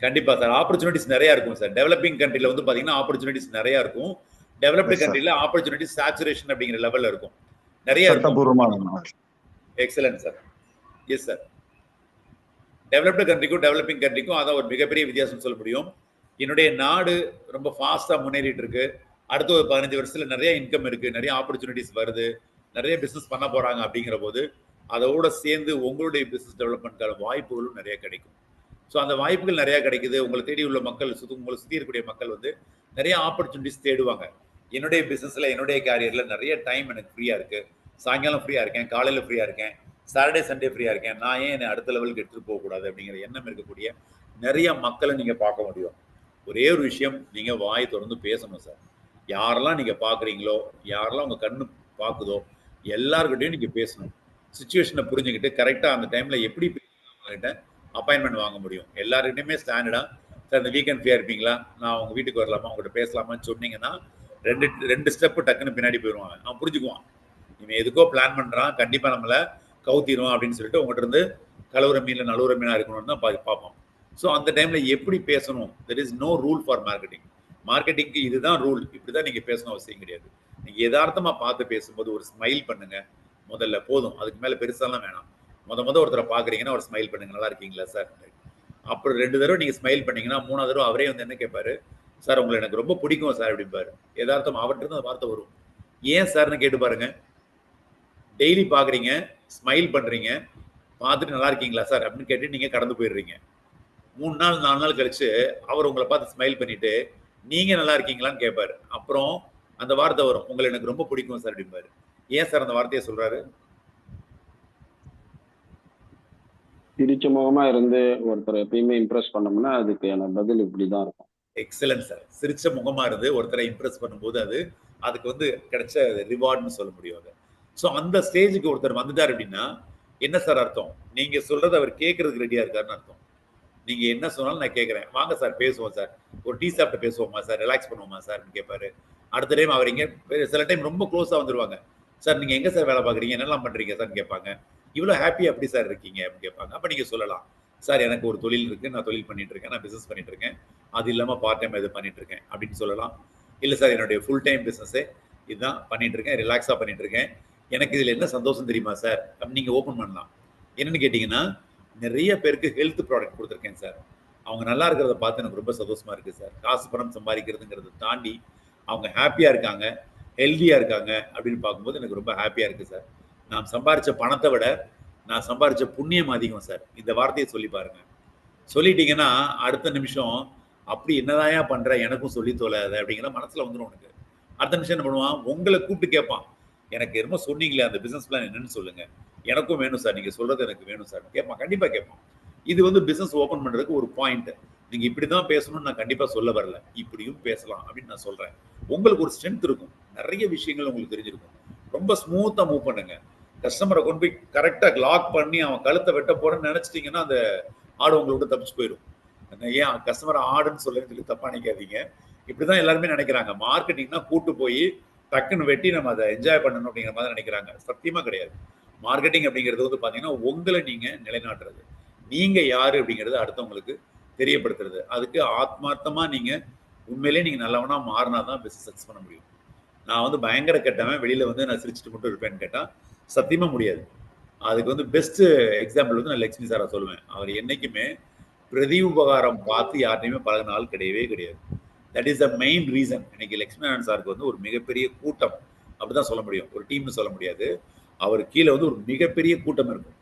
கண்டிப்பா சார் ஆப்பர்ச்சுனிட்டிஸ் நிறைய இருக்கும் சார். டெவலப்பிங் கண்ட்ரில வந்து பாத்தீங்கன்னா ஆப்பர்ச்சுனிட்டிஸ் நிறைய இருக்கும். டெவலப்டு கண்ட்ரில ஆப்பர்ச்சுனிட்டிஸ் சேச்சுரேஷன் அப்படிங்கிற லெவல்ல இருக்கும், நிறைய இருக்கும். Excellent sir. Yes sir. Developed கண்ட்ரிக்கும் டெவலப்பிங் கண்ட்ரிக்கும் அதான் ஒரு மிகப்பெரிய வித்தியாசம் சொல்ல முடியும். என்னுடைய நாடு ரொம்ப ஃபாஸ்டா முன்னேறிட்டு இருக்கு. அடுத்த ஒரு 15 வருஷத்துல நிறைய இன்கம் இருக்கு, நிறைய ஆப்பர்ச்சுனிட்டிஸ் வருது, நிறைய பிசினஸ் பண்ண போறாங்க. அப்படிங்கிற போது அதோட சேர்ந்து உங்களுடைய பிசினஸ் டெவலப்மெண்ட்கான வாய்ப்புகளும் நிறைய கிடைக்கும். ஸோ அந்த வாய்ப்புகள் நிறைய கிடைக்குது. உங்களை தேடி உள்ள மக்கள் உங்களை சுற்றி இருக்கக்கூடிய மக்கள் வந்து நிறைய ஆப்பர்ச்சுனிட்டிஸ் தேடுவாங்க. என்னுடைய பிசினஸ்ல என்னுடைய கேரியர்ல நிறைய டைம் எனக்கு ஃப்ரீயா இருக்கு. சாயங்காலம் ஃப்ரீயா இருக்கேன், காலையில ஃப்ரீயா இருக்கேன், சாட்டர்டே சண்டே ஃப்ரீயா இருக்கேன், நான் ஏன் என்னை அடுத்த லெவலுக்கு எடுத்துட்டு போகக்கூடாது அப்படிங்கிற எண்ணம் இருக்கக்கூடிய நிறைய மக்களை நீங்க பார்க்க முடியும். ஒரே ஒரு விஷயம், நீங்க வாய் திறந்து பேசணும் சார். யாரெல்லாம் நீங்க பாக்குறீங்களோ, யாரெல்லாம் உங்க கண்ணு பாக்குதோ எல்லாருக்கிட்டையும் நீங்க பேசணும். சுச்சுவேஷனை புரிஞ்சுக்கிட்டு கரெக்டா அந்த டைம்ல எப்படி கிட்ட அப்பாயின்மெண்ட் வாங்க முடியும். எல்லாருக்கிட்டையுமே ஸ்டாண்டர்டா சார் இந்த வீக்கெண்ட் ஃப்ரீயா இருப்பீங்களா, நான் உங்க வீட்டுக்கு வரலாமா, உங்கள்கிட்ட பேசலாமான்னு சொன்னீங்கன்னா ரெண்டு ஸ்டெப்பு டக்குன்னு பின்னாடி போயிடுவாங்க. அவன் புரிஞ்சுக்குவான் இவன் எதுக்கோ பிளான் பண்றான், கண்டிப்பா நம்மள கவுத்திடுவான் அப்படின்னு சொல்லிட்டு உங்கள்கிட்ட இருந்து கலவுற மீன்ல நழுவுற மீனா இருக்கணும்னு தான் பார்ப்போம். ஸோ அந்த டைம்ல எப்படி பேசணும், there is no rule for marketing. மார்க்கெட்டிங்க்கு இதுதான் ரூல், இப்படிதான் நீங்க பேசணும் அவசியம் கிடையாது. நீங்க யதார்த்தமா பார்த்து பேசும்போது ஒரு ஸ்மைல் பண்ணுங்க முதல்ல, போதும். அதுக்கு மேல பெருசாலாம் வேணாம். ஒருத்தரை பாக்குறீங்கன்னா ஒரு ஸ்மைல் பண்ணுங்க, நல்லா இருக்கீங்களா சார். அப்புறம் 2 தடவை நீங்க ஸ்மைல் பண்ணீங்கன்னா 3ஆவது தடவை அவரே வந்து என்ன கேட்பாரு, சார் உங்களை எனக்கு ரொம்ப பிடிக்கும் சார் அப்படிம்பாரு. யதார்த்தம் அவர்கிட்ட இருந்து அந்த வார்த்தை வரும். ஏன் சார்னு கேட்டு பாருங்க. டெய்லி பாக்குறீங்க, ஸ்மைல் பண்றீங்க, பார்த்துட்டு நல்லா இருக்கீங்களா சார் அப்படின்னு கேட்டு நீங்க கடந்து போயிடுறீங்க. 3 நாள் 4 நாள் கழிச்சு அவர் உங்களை பார்த்து ஸ்மைல் பண்ணிட்டு நீங்க நல்லா இருக்கீங்களான்னு கேட்பாரு. அப்புறம் அந்த வார்த்தை வரும், உங்களை எனக்கு ரொம்ப பிடிக்கும் சார் அப்படிம்பாரு. ஏன் சார் அந்த வார்த்தையை சொல்றாரு?
சிரிச்ச முகமா இருந்து ஒருத்தர் எப்பயுமே இம்ப்ரெஸ் பண்ணோம்னா அதுக்கான பதில் இப்படிதான் இருக்கும்.
Excellent sir. சிரிச்ச முகமா இருந்து ஒருத்தரை இம்ப்ரெஸ் பண்ணும்போது அதுக்கு வந்து கிடைச்ச ரிவார்ட்னு சொல்ல முடியும். அது ஸோ அந்த ஸ்டேஜுக்கு ஒருத்தர் வந்துட்டார் அப்படின்னா என்ன சார் அர்த்தம்? நீங்க சொல்றது அவர் கேட்கறதுக்கு ரெடியா இருக்காருன்னு அர்த்தம். நீங்க என்ன சொன்னாலும் நான் கேட்கறேன், வாங்க சார் பேசுவோம் சார், ஒரு டீ சாப்பிட்டு பேசுவோமா சார், ரிலாக்ஸ் பண்ணுவோமா சார்னு கேட்பாரு. அடுத்த டைம் அவர் இங்க சில டைம் ரொம்ப க்ளோஸா வந்துருவாங்க. சார் நீங்க எங்க சார் வேலை பாக்குறீங்க, என்னெல்லாம் பண்றீங்க சார்னு கேட்பாங்க. இவ்வளவு ஹாப்பியா எப்படி சார் இருக்கீங்க அப்படின்னு கேட்பாங்க. அப்ப நீங்க சொல்லலாம், சார் எனக்கு ஒரு தொழில் இருக்கு, நான் தொழில் பண்ணிட்டு இருக்கேன், நான் பிசினஸ் பண்ணிட்டு இருக்கேன், அது இல்லாம பார்ட் டைம் இது பண்ணிட்டு இருக்கேன் அப்படின்னு சொல்லலாம். இல்ல சார் என்னுடைய ஃபுல் டைம் பிசினஸே இதுதான் பண்ணிட்டு இருக்கேன், ரிலாக்ஸா பண்ணிட்டு இருக்கேன், எனக்கு இதுல என்ன சந்தோஷம் தெரியுமா சார் அப்படின்னு நீங்க ஓபன் பண்ணலாம். என்னன்னு கேட்டீங்கன்னா, நிறைய பேருக்கு ஹெல்த் ப்ராடக்ட் கொடுத்துருக்கேன் சார், அவங்க நல்லா இருக்கிறத பார்த்து எனக்கு ரொம்ப சந்தோஷமா இருக்கு சார். காசு பணம் சம்பாதிக்கிறதுங்கிறத தாண்டி அவங்க ஹாப்பியா இருக்காங்க, ஹெல்தியா இருக்காங்க அப்படின்னு பார்க்கும்போது எனக்கு ரொம்ப ஹாப்பியா இருக்கு சார். நான் சம்பாரிச்ச பணத்தை விட நான் சம்பாரிச்ச புண்ணியம் அதிகம் சார். இந்த வார்த்தையை சொல்லி பாருங்க. சொல்லிட்டீங்கன்னா அடுத்த நிமிஷம் அப்படி என்னதான் பண்ற, எனக்கும் சொல்லி தோலாது அப்படிங்கிற மனசுல வந்துடும் உனக்கு. அடுத்த நிமிஷம் என்ன பண்ணுவான், உங்களை கூப்பிட்டு கேட்பான், எனக்கு என்னமோ சொன்னீங்களே அந்த பிசினஸ் பிளான் என்னன்னு சொல்லுங்க, எனக்கும் வேணும் சார், நீங்க சொல்றது எனக்கு வேணும் சார் கேட்பான். கண்டிப்பா கேட்பான். இது வந்து பிசினஸ் ஓபன் பண்றதுக்கு ஒரு பாயிண்ட். நீங்க இப்படிதான் பேசணும்னு நான் கண்டிப்பா சொல்ல வரல, இப்படியும் பேசலாம் அப்படின்னு நான் சொல்றேன். உங்களுக்கு ஒரு ஸ்ட்ரென்த் இருக்கும், நிறைய விஷயங்கள் உங்களுக்கு தெரிஞ்சிருக்கும். ரொம்ப ஸ்மூத்தா மூவ் பண்ணுங்க. கஸ்டமரை கொண்டு போய் கரெக்டா லாக் பண்ணி அவன் கழுத்தை வெட்ட போறேன்னு நினைச்சிட்டீங்கன்னா அந்த ஆடு உங்களோட தப்பிச்சு போயிடும். ஏன் கஸ்டமர் ஆடுன்னு சொல்லி தப்பா நினைக்காதீங்க. இப்படிதான் எல்லாருமே நினைக்கிறாங்க. மார்க்கெட்டிங்னா கூட்டு போய் டக்குன்னு வெட்டி நம்ம அதை என்ஜாய் பண்ணணும் அப்படிங்கிற மாதிரி நினைக்கிறாங்க. சத்தியமா கிடையாது. மார்க்கெட்டிங் அப்படிங்கிறது வந்து பாத்தீங்கன்னா உங்களை நீங்க நிலைநாட்டுறது, நீங்க யாரு அப்படிங்கிறது அடுத்தவங்களுக்கு தெரியப்படுத்துறது. அதுக்கு ஆத்மார்த்தமா நீங்க உண்மையிலேயே நீங்க நல்லவனா மாறினா தான் பிசினஸ் சக்சஸ் பண்ண முடியும். நான் வந்து பயங்கர கெட்டவன், வெளியில வந்து நான் சிரிச்சுட்டு மட்டும் இருப்பேன்னு கேட்டா சத்தியமா முடியாது. அதுக்கு வந்து பெஸ்ட் எக்ஸாம்பிள் வந்து நான் லட்சுமி சாரா சொல்லுவேன். அவர் என்னைக்குமே பிரதி உபகாரம் பார்த்து யார்ட்டையுமே பழகின ஆள் கிடையவே கிடையாது. That is the main reason. இன்னைக்கு லட்சுமி நாராயணன் சாருக்கு வந்து ஒரு மிகப்பெரிய கூட்டம் அப்படிதான் சொல்ல முடியும், ஒரு டீம்னு சொல்ல முடியாது. அவர் கீழே வந்து ஒரு மிகப்பெரிய கூட்டம் இருக்கும்.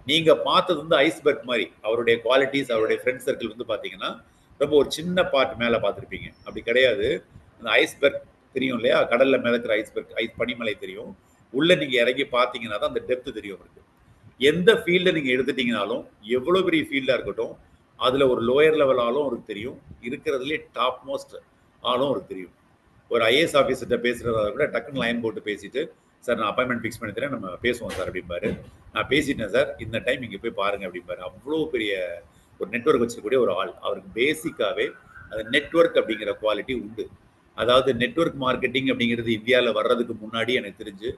நீங்க பார்த்தது வந்து ஐஸ்பர்க் மாதிரி. அவருடைய குவாலிட்டிஸ், அவருடைய ஃப்ரெண்ட் சர்க்கிள் வந்து பாத்தீங்கன்னா ரொம்ப ஒரு சின்ன பார்ட் மேல பார்த்துருப்பீங்க. அப்படி கிடையாது. அந்த ஐஸ்பர்க் தெரியும் இல்லையா, கடல்ல மிதக்கிற ஐஸ்பர்க், பனிமலை தெரியும். உள்ள நீங்க இறங்கி பார்த்தீங்கன்னா தான் அந்த டெப்த் தெரியும் அவருக்கு. எந்த ஃபீல்டை நீங்க எடுத்துட்டீங்கனாலும், எவ்வளவு பெரிய ஃபீல்டா இருக்கட்டும், அதுல ஒரு லோயர் லெவல் ஆளும் அவருக்கு தெரியும், இருக்கிறதுலே டாப் மோஸ்ட் ஆளும் அவருக்கு தெரியும். ஒரு ஐஏஎஸ் ஆஃபீஸர்கிட்ட பேசுறதா கூட டக்குன்னு லைன் போட்டு பேசிட்டு, சார் நான் அப்பாயின்மெண்ட் ஃபிக்ஸ் பண்ணி தரேன், நம்ம பேசுவோம் சார் அப்படிம்பாரு. நான் பேசிட்டேன் சார், இந்த டைம் இங்கே போய் பாருங்க அப்படிம்பாரு. அவ்வளோ பெரிய ஒரு நெட்வொர்க் வச்சிருக்கக்கூடிய ஒரு ஆள். அவருக்கு பேசிக்காவே அந்த நெட்வொர்க் அப்படிங்கிற குவாலிட்டி உண்டு. அதாவது நெட்வொர்க் மார்க்கெட்டிங் அப்படிங்கிறது இந்தியாவில் வர்றதுக்கு முன்னாடி எனக்கு தெரிஞ்சு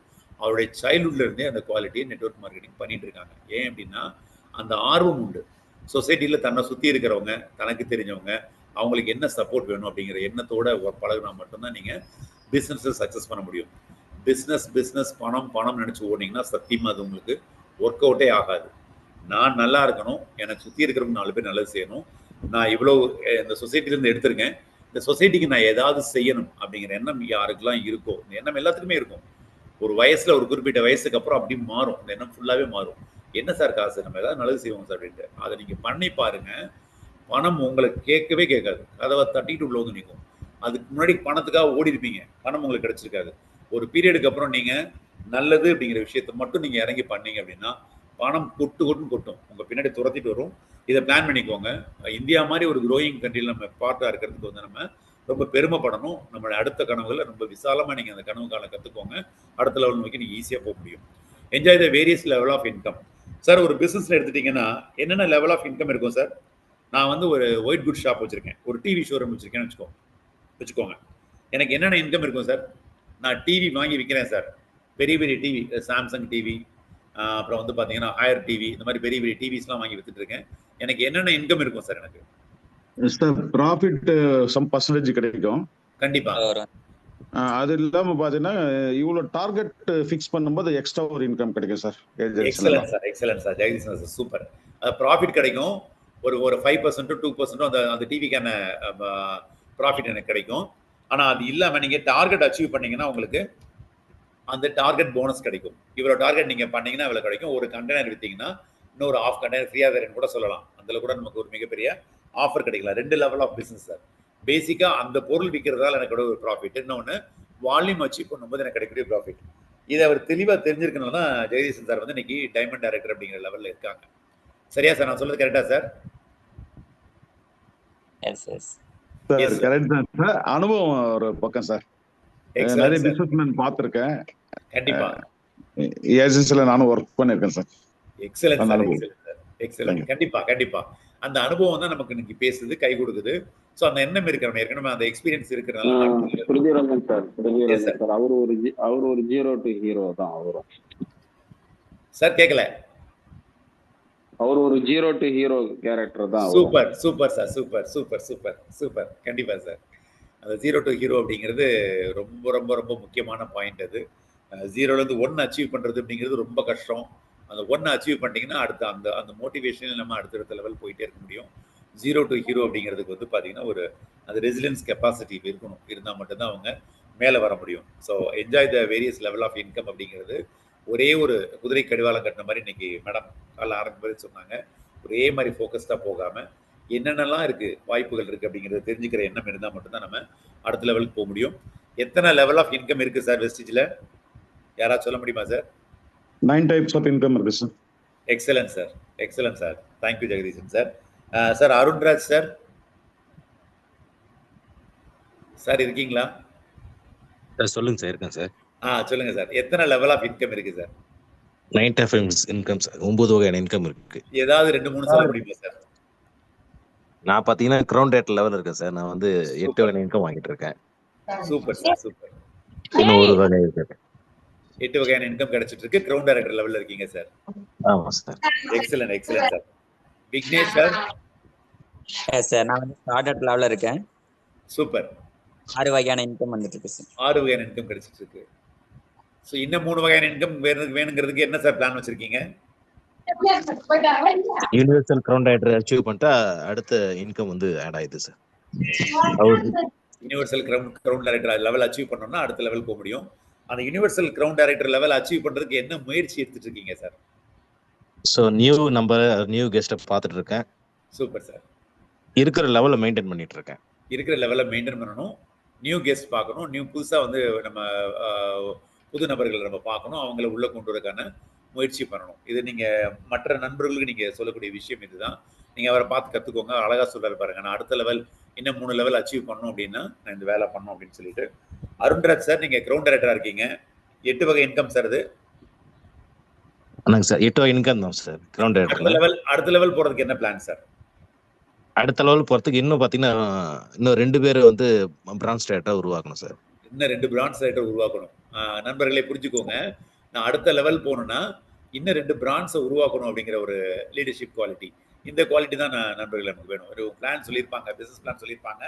அவருடைய சைல்ட்ஹுட்ல இருந்தே அந்த குவாலிட்டியை நெட்வொர்க் மார்க்கெட்டிங் பண்ணிட்டு இருக்காங்க. ஏன் அப்படின்னா அந்த ஆர்வம் உண்டு. சொசைட்டியில் தன்னை சுற்றி இருக்கிறவங்க, தனக்கு தெரிஞ்சவங்க, அவங்களுக்கு என்ன சப்போர்ட் வேணும் அப்படிங்கிற எண்ணத்தோட பழகினா மட்டும்தான் நீங்கள் பிஸ்னஸை சக்ஸஸ் பண்ண முடியும். பிஸ்னஸ் பணம் பணம் நினச்சி ஓடினீங்கன்னா சத்தியமாக அது உங்களுக்கு ஒர்க் அவுட்டே ஆகாது. நான் நல்லா இருக்கணும், எனக்கு சுற்றி இருக்கிறவங்க 4 பேர் நல்லது செய்யணும், நான் இவ்வளோ இந்த சொசைட்டிலேருந்து எடுத்திருக்கேன், இந்த சொசைட்டிக்கு நான் ஏதாவது செய்யணும் அப்படிங்கிற எண்ணம் யாருக்கெல்லாம் இருக்கோ, இந்த எண்ணம் எல்லாத்துக்குமே இருக்கும். ஒரு வயசுல ஒரு குறிப்பிட்ட வயசுக்கு அப்புறம் அப்படி மாறும், இந்த எண்ணம் ஃபுல்லாவே மாறும். என்ன சார் காசு, நம்ம ஏதாவது நல்லது செய்வோம் சார் அப்படின்ட்டு. அதை நீங்க பண்ணி பாருங்க, பணம் உங்களுக்கு கேட்கவே கேட்காது, கதவை தட்டிட்டு உள்ள வந்து நிற்கும். அதுக்கு முன்னாடி பணத்துக்காக ஓடி இருப்பீங்க, பணம் உங்களுக்கு கிடைச்சிருக்காது. ஒரு பீரியடுக்கு அப்புறம் நீங்க நல்லது அப்படிங்கிற விஷயத்த மட்டும் நீங்க இறங்கி பண்ணீங்க அப்படின்னா பணம் கொட்டும், உங்க பின்னாடி துரத்திட்டு வரும். இதை பிளான் பண்ணிக்கோங்க. இந்தியா மாதிரி ஒரு க்ரோயிங் கண்ட்ரியில் நம்ம பார்ட்டா இருக்கிறதுக்கு வந்து நம்ம ரொம்ப பெருமைப்படணும். நம்மளோட அடுத்த கனவுகளை ரொம்ப விசாலமா நீங்க அந்த கனவு கால கத்துக்கோங்க. அடுத்த லெவல் நோக்கி நீங்க ஈஸியா போக முடியும். Enjoy the various level of income. Sir ஒரு பிசினஸ்ல எடுத்துட்டீங்கன்னா என்னென்ன லெவல் ஆஃப் இன்கம் இருக்கும் சார்? நான் வந்து ஒரு ஒயிட் குட் ஷாப் வச்சிருக்கேன், ஒரு டிவி ஷோரூம் வச்சிருக்கேன்னு வச்சுக்கோங்க. எனக்கு என்னென்ன இன்கம் இருக்கும் சார்? நான் டிவி வாங்கி விற்கிறேன் சார், பெரிய பெரிய டிவி, சாம்சங் டிவி, அப்புறம் வந்து பார்த்தீங்கன்னா ஹையர் டிவி, இந்த மாதிரி பெரிய பெரிய டிவிஸ்லாம் வாங்கி வித்துட்டு இருக்கேன். எனக்கு என்னென்ன இன்கம் இருக்கும் சார்? எனக்கு
சார் ப்ராஃபிட் சம் பர்சன்டேஜ் கிடைக்கும்
கண்டிப்பா.
அது இல்லாம பாத்தீங்கன்னா இவ்வளவு டார்கெட் ஃபிக்ஸ் பண்ணும்போது எக்ஸ்ட்ரா ஒரு இன்கம் கிடைக்கும் sir.
Excellent sir, excellent sir, Jagadish sir, super. Profit கிடைக்கும், ஒரு 5% 2% அந்த டிவிக்கான ப்ராஃபிட் எனக்கு கிடைக்கும். ஆனா அது இல்லாம நீங்க டார்கெட் அச்சீவ் பண்ணீங்கன்னா உங்களுக்கு அந்த டார்கெட் போனஸ் கிடைக்கும். இவ்வளோ டார்கெட் நீங்க பண்ணீங்கன்னா இவ்வளோ கிடைக்கும். ஒரு கண்டெய்னர் வித்தீங்கன்னா இன்னொரு ஆஃப் கண்டெய்னர் ஃப்ரீயா தரேன்னு கூட சொல்லலாம். அதில் கூட நமக்கு ஒரு மிகப்பெரிய ஆஃபர் கிடைக்கலாம். 2 லெவல் ஆஃப் பிசினஸ் சார். பேசிக்கா அந்த பொருள் விற்கிறதால எனக்கு ஒரு ப்ராஃபிட், இன்னொன்று வால்யூம் அச்சீவ் பண்ணும்போது எனக்கு கிடைக்கக்கூடிய ப்ராஃபிட். இதை அவர் தெளிவாக தெரிஞ்சிருக்கனால தான் ஜெகதீஷன் சார் வந்து இன்னைக்கு டைமண்ட் டைரக்டர் அப்படிங்கிற லெவலில் இருக்காங்க. சரியா சார்? நான் சொல்றது கரெக்டா சார்?
கரெக்ட் தான் சார். அனுபவம் ஒரு பக்கம் சார். நிறைய பிசினஸ்மேன் பார்த்திருக்கேன்.
கண்டிப்பா
ஏஜென்சில நானும் ஒர்க் பண்ணிருக்கேன் சார்.
Excellent sir, excellent. கண்டிப்பா கண்டிப்பா அந்த அனுபவம் தான் நமக்கு இன்னைக்கு பேசுது, கை கொடுக்குது. சோ அந்த எண்ணம் இருக்கிறவங்க ஏற்கனவே அந்த எக்ஸ்பீரியன்ஸ் இருக்கிறனால.
பிருதிரஞ்சன் சார், அவர் ஒரு 0 to ஹீரோ தான். அவரும்
சார் கேட்கல.
அவர் ஒரு 0 to ஹீரோ கேரக்டர் தான்.
Super super sir, super super super super. கண்டிப்பா சார். அந்த 0 to ஹீரோ அப்படிங்கிறது ரொம்ப ரொம்ப ரொம்ப முக்கியமான பாயிண்ட். அது 0ல இருந்து 1 அச்சீவ் பண்றது அப்படிங்கிறது ரொம்ப கஷ்டம். அந்த 1 அச்சீவ் பண்ணிட்டீங்கன்னா அடுத்த அந்த மோட்டிவேஷன் நம்ம அடுத்தடுத்த லெவல் போயிட்டே இருக்க முடியும். 0 to ஹீரோ அப்படிங்கிறதுக்கு வந்து பார்த்தீங்கன்னா ஒரு அந்த ரெசிலியன்ஸ் கெப்பாசிட்டி இருக்கணும், இருந்தால் மட்டும்தான் அவங்க மேலே வர முடியும். So enjoy the various level of income அப்படிங்கிறது ஒரே ஒரு குதிரை கடிவாளம் கட்டின மாதிரி இன்னைக்கு மேடம் காலைல ஆரம்பிச்சு சொன்னாங்க. ஒரே மாதிரி ஃபோக்கஸ்டாக போகாமல் என்னென்னலாம் இருக்குது, வாய்ப்புகள் இருக்குது அப்படிங்கிறத தெரிஞ்சுக்கிற எண்ணம் இருந்தால் மட்டும்தான் நம்ம அடுத்த லெவலுக்கு போக முடியும். எத்தனை லெவல் ஆஃப் இன்கம் இருக்குது சார் வெஸ்டேஜில்? யாராவது சொல்ல முடியுமா சார்?
9 types of income இருக்கு sir.
Excellent sir, excellent sir. Thank you Jagadeesan sir. Sir Arunraj sir, sir இருக்கீங்களா?
சார் சொல்லுங்க சார். இருக்கேன் சார்.
சொல்லுங்க சார். எத்தனை லெவல் ஆஃப் இன்கம் இருக்கு sir?
9 types of income sir. 9 வகையான இன்கம் இருக்கு.
ஏதாவது 2-3 சொல்ல முடியுமா சார்?
நான் பாத்தீங்கன்னா கிரவுண்ட் ரேட் லெவல் இருக்கேன் சார். நான் வந்து 8 வகையான இன்கம் வாங்கிட்டு இருக்கேன்.
Super sir, super.
இன்னும் ஒரு வகை இருக்கு.
8 வகையான இன்கம் கிடைச்சிட்டு இருக்கு. கிரவுண்ட் டைரக்டர் லெவல்ல இருக்கீங்க சார்.
ஆமா sir.
Excellent, excellent sir. Vignesh sir.
Yes sir, நான் வந்து ஸ்டார்ட் லெவல்ல இருக்கேன்.
சூப்பர்.
6 வகையான இன்கம் வந்துட்டு இருக்கு சார்.
6 வகையான இன்கம் கிடைச்சிட்டு இருக்கு. சோ இன்னும் 3 வகையான இன்கம் வேணுங்கிறதுக்கு என்ன சார் பிளான் வச்சிருக்கீங்க?
யூனிவர்சல் கிரவுண்ட் ரைடர் அச்சீவ் பண்ணிட்டா அடுத்த இன்கம் வந்து ஆட் ஆயிடுது sir.
Universal ground director level achieve பண்ணோம்னா அடுத்த லெவல் போக முடியும். அந்த universal ground director level achieve பண்றதுக்கு என்ன முயற்சி எடுத்துட்டு இருக்கீங்க sir?
So new number new guest பார்த்துட்டு இருக்கேன்.
Super sir.
இருக்கிற லெவலை மெயின்டைன் பண்ணிட்டு இருக்கேன்.
இருக்கிற லெவலை மெயின்டைன் பண்ணணும். நியூ கெஸ்ட் பார்க்கணும். நியூ புதுசா வந்து நம்ம புது நபர்களை நம்ம பார்க்கணும். அவங்கள உள்ள கொண்டு வரதுக்கான முயற்சி பண்ணணும். இது நீங்க மற்ற நண்பர்களுக்கு நீங்க சொல்லக்கூடிய விஷயம் இதுதான். நீங்க அவரை பார்த்து கத்துக்கோங்க. அழகா சொல்றாரு பாருங்க. நான் அடுத்த லெவல் இன்னும் 3 லெவல் அச்சீவ் பண்ணணும் அப்படின்னா நான் இந்த வேலை பண்ணணும் அப்படின்னு சொல்லிட்டு. அருண்ராஜ் சார், நீங்க கிரவுண்ட் டைரக்டரா இருக்கீங்க. 8 வகை இன்கம் சார் இது.
ஆனாங்க சார். 8 வகை இன்கம் தான் சார் கிரவுண்ட் டைரக்டர்.
அடுத்த லெவல் போறதுக்கு என்ன பிளான் சார்?
அடுத்த லெவல் போறதுக்கு இன்னும் பாத்தீங்கன்னா இன்னும் 2 பேர் வந்து பிரான்ச் டைரக்டரா உருவாக்கணும் சார்.
இன்னும் 2 பிரான்ச் டைரக்டர் உருவாக்கணும். நண்பர்களே புரிஞ்சுக்கோங்க. நான் அடுத்த லெவல் போகணும்னா இன்னும் 2 பிரான்ச்சை உருவாக்கணும் அப்படிங்கிற ஒரு லீடர்ஷிப் குவாலிட்டி. இந்த குவாலிட்டி தான் நண்பர்கள் நமக்கு வேணும். ஒரு பிளான் சொல்லியிருப்பாங்க, பிசினஸ் பிளான் சொல்லியிருப்பாங்க,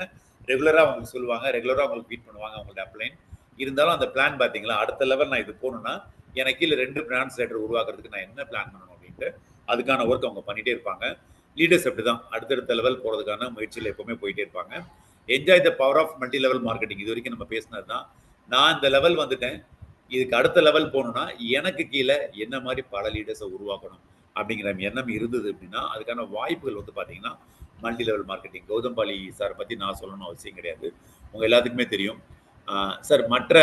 ரெகுலரா அவங்களுக்கு சொல்லுவாங்க, ரெகுலரா அவங்களுக்கு ஃபீட் பண்ணுவாங்க அவங்களோட அப்ளைன். இருந்தாலும் அந்த பிளான் பார்த்தீங்களா, அடுத்த லெவல் நான் இது போகணும்னா எனக்கு கீழே 2 பிரான்ச் டைரக்டர் உருவாக்குறதுக்கு நான் என்ன பிளான் பண்ணணும் அப்படின்ட்டு அதுக்கான ஒர்க் அவங்க பண்ணிட்டே இருப்பாங்க. லீடர்ஸ் அப்படி தான் அடுத்தடுத்த லெவல் போகிறதுக்கான முயற்சியில் எப்பவுமே போயிட்டே இருப்பாங்க. Enjoy the power of multi level marketing. இது வரைக்கும் நம்ம பேசினது தான். நான் இந்த லெவல் வந்துட்டேன், இதுக்கு அடுத்த லெவல் போகணும்னா எனக்கு கீழே என்ன மாதிரி பல லீடர்ஸை உருவாக்கணும் அப்படிங்கிற எண்ணம் இருந்தது அப்படின்னா அதுக்கான வாய்ப்புகள் வந்து பார்த்தீங்கன்னா multi level marketing. Gautam Bali sir பற்றி நான் சொல்லணும்னு அவசியம் கிடையாது, உங்கள் எல்லாத்துக்குமே தெரியும். சார் மற்ற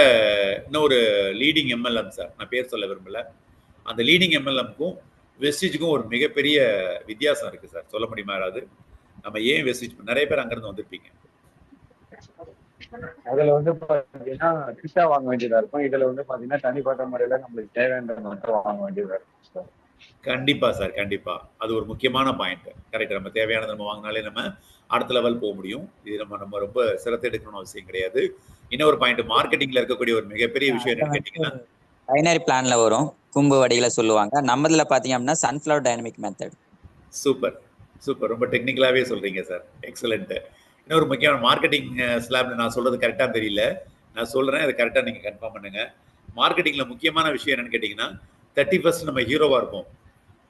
இன்னொரு லீடிங் எம்எல்எம் சார், நான் பேர் சொல்ல விரும்பல, அந்த லீடிங் எம்எல்எம்க்கும் வெஸ்டிஜுக்கும் ஒரு மிகப்பெரிய வித்தியாசம் இருக்குது சார். சொல்ல முடியுமா யாராவது? நம்ம ஏன் வெஸ்டிஜ், நிறைய பேர் அங்கேருந்து வந்திருப்பீங்க.
அதுல வந்து பாத்தீங்கன்னா கிட்டா வாங்க வேண்டியதா இருக்கும். இதுல வந்து பாத்தீங்கன்னா தனிப்பட்ட முறையில நம்மளுக்கு தேவையான மட்டும் வாங்க வேண்டியதா இருக்கும் சார்.
கண்டிப்பா சார், கண்டிப்பா. அது ஒரு முக்கியமான பாயிண்ட். கரெக்ட். நம்ம தேவையானது நம்ம வாங்கினாலே நம்ம அடுத்த லெவல் போக முடியும். இது நம்ம ரொம்ப சிரத்தை எடுக்கணும்னு அவசியம் கிடையாது. இன்னொரு பாயிண்ட், மார்க்கெட்டிங்ல இருக்கக்கூடிய ஒரு மிகப்பெரிய விஷயம் என்னன்னு கேட்டீங்கன்னா
பைனரி பிளான்ல வரும், கும்பு வடிகளை சொல்லுவாங்க. நம்மதுல பாத்தீங்க அப்படின்னா sunflower dynamic method.
Super super, ரொம்ப டெக்னிக்கலாவே சொல்றீங்க சார். எக்ஸலண்ட். இன்னொரு முக்கியமான மார்க்கெட்டிங் ஸ்லாப்ல நான் சொல்றது கரெக்டா தெரியல, நான் சொல்றேன், அதை கரெக்டா நீங்க கன்ஃபார்ம் பண்ணுங்க. மார்க்கெட்டிங்ல முக்கியமான விஷயம் என்னன்னு கேட்டீங்கன்னா 31st நம்ம ஹீரோவா இருப்போம்.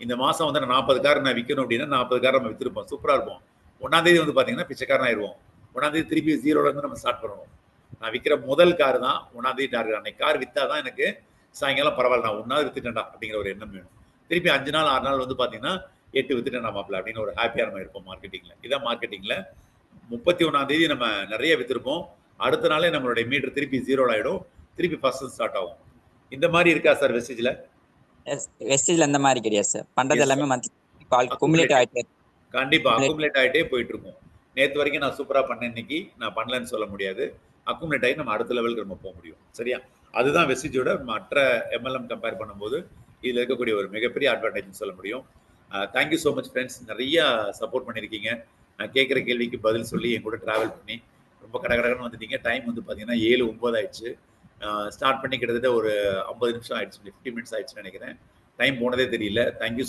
இந்த மாசம் வந்து 40 கார் நான் விற்கணும் அப்படின்னா 40 கார் நம்ம வித்துருப்போம், சூப்பரா இருப்போம். 1ஆம் தேதி வந்து பாத்தீங்கன்னா பிச்சைக்காரன் ஆயிடுவோம். 1ஆம் தேதி திருப்பி 0ல இருந்து நம்ம ஸ்டார்ட் பண்ணுவோம். நான் விற்கிற முதல் கார் தான் 1ஆம் தேதி டார்கெட். அன்னைக்கு கார் வித்தாதான் எனக்கு சாயங்காலம் பரவாயில்ல நான் 1ஆவது வித்துட்டேன்டா அப்படிங்கிற ஒரு எண்ணம் வேணும். திருப்பி 5 நாள் 6 நாள் வந்து பாத்தீங்கன்னா 8 வித்துட்டேன் மாப்பிள்ள அப்படின்னு ஒரு ஹாப்பியா நம்ம இருப்போம் மார்க்கெட்டிங்ல. இதான் மார்க்கெட்டிங்ல 31ஆம் தேதி நம்ம நிறைய வித்திருப்போம், அடுத்த நாளே நம்மளுடைய மீட்டர் திருப்பி 0 ஆயிடும், திருப்பி ஃபர்ஸ்ட் ஸ்டார்ட் ஆகும். இந்த மாதிரி இருக்கா சார் வெஸ்டேஜ்ல?
வெஸ்டேஜ்ல அந்த மாதிரி கிடையாது சார். பண்றது எல்லாமே மந்த்லி குமுலேட் ஆயிட்டே,
கண்டிப்பா அக்குமுலேட் ஆயிட்டே போயிட்டு இருக்கும். நேத்து வரைக்கும் நான் சூப்பரா பண்ணேன், இன்னைக்கு நான் பண்ணலன்னு சொல்ல முடியாது. அக்குமுலேட் ஆகி நம்ம அடுத்த லெவலுக்கு நம்ம போக முடியும். சரியா? அதுதான் வெஸ்டேஜோட மற்ற எம்எல்எம் கம்பேர் பண்ணும்போது இதுல இருக்கக்கூடிய ஒரு மிகப்பெரிய அட்வான்டேஜ் சொல்ல முடியும். தேங்க்யூ ஸோ மச் ஃப்ரெண்ட்ஸ், நிறைய சப்போர்ட் பண்ணியிருக்கீங்க. நான் கேட்குற கேள்விக்கு பதில் சொல்லி என் கூட ட்ராவல் பண்ணி ரொம்ப கடகடன்னு வந்துட்டீங்க. டைம் வந்து பார்த்தீங்கன்னா 7:09 ஆயிடுச்சு. ஸ்டார்ட் பண்ணி கிட்டத்தட்ட ஒரு 50 நிமிஷம் ஆயிடுச்சு, 50 மினிட்ஸ் ஆயிடுச்சுன்னு நினைக்கிறேன். டைம் போனதே தெரியல. Thank you so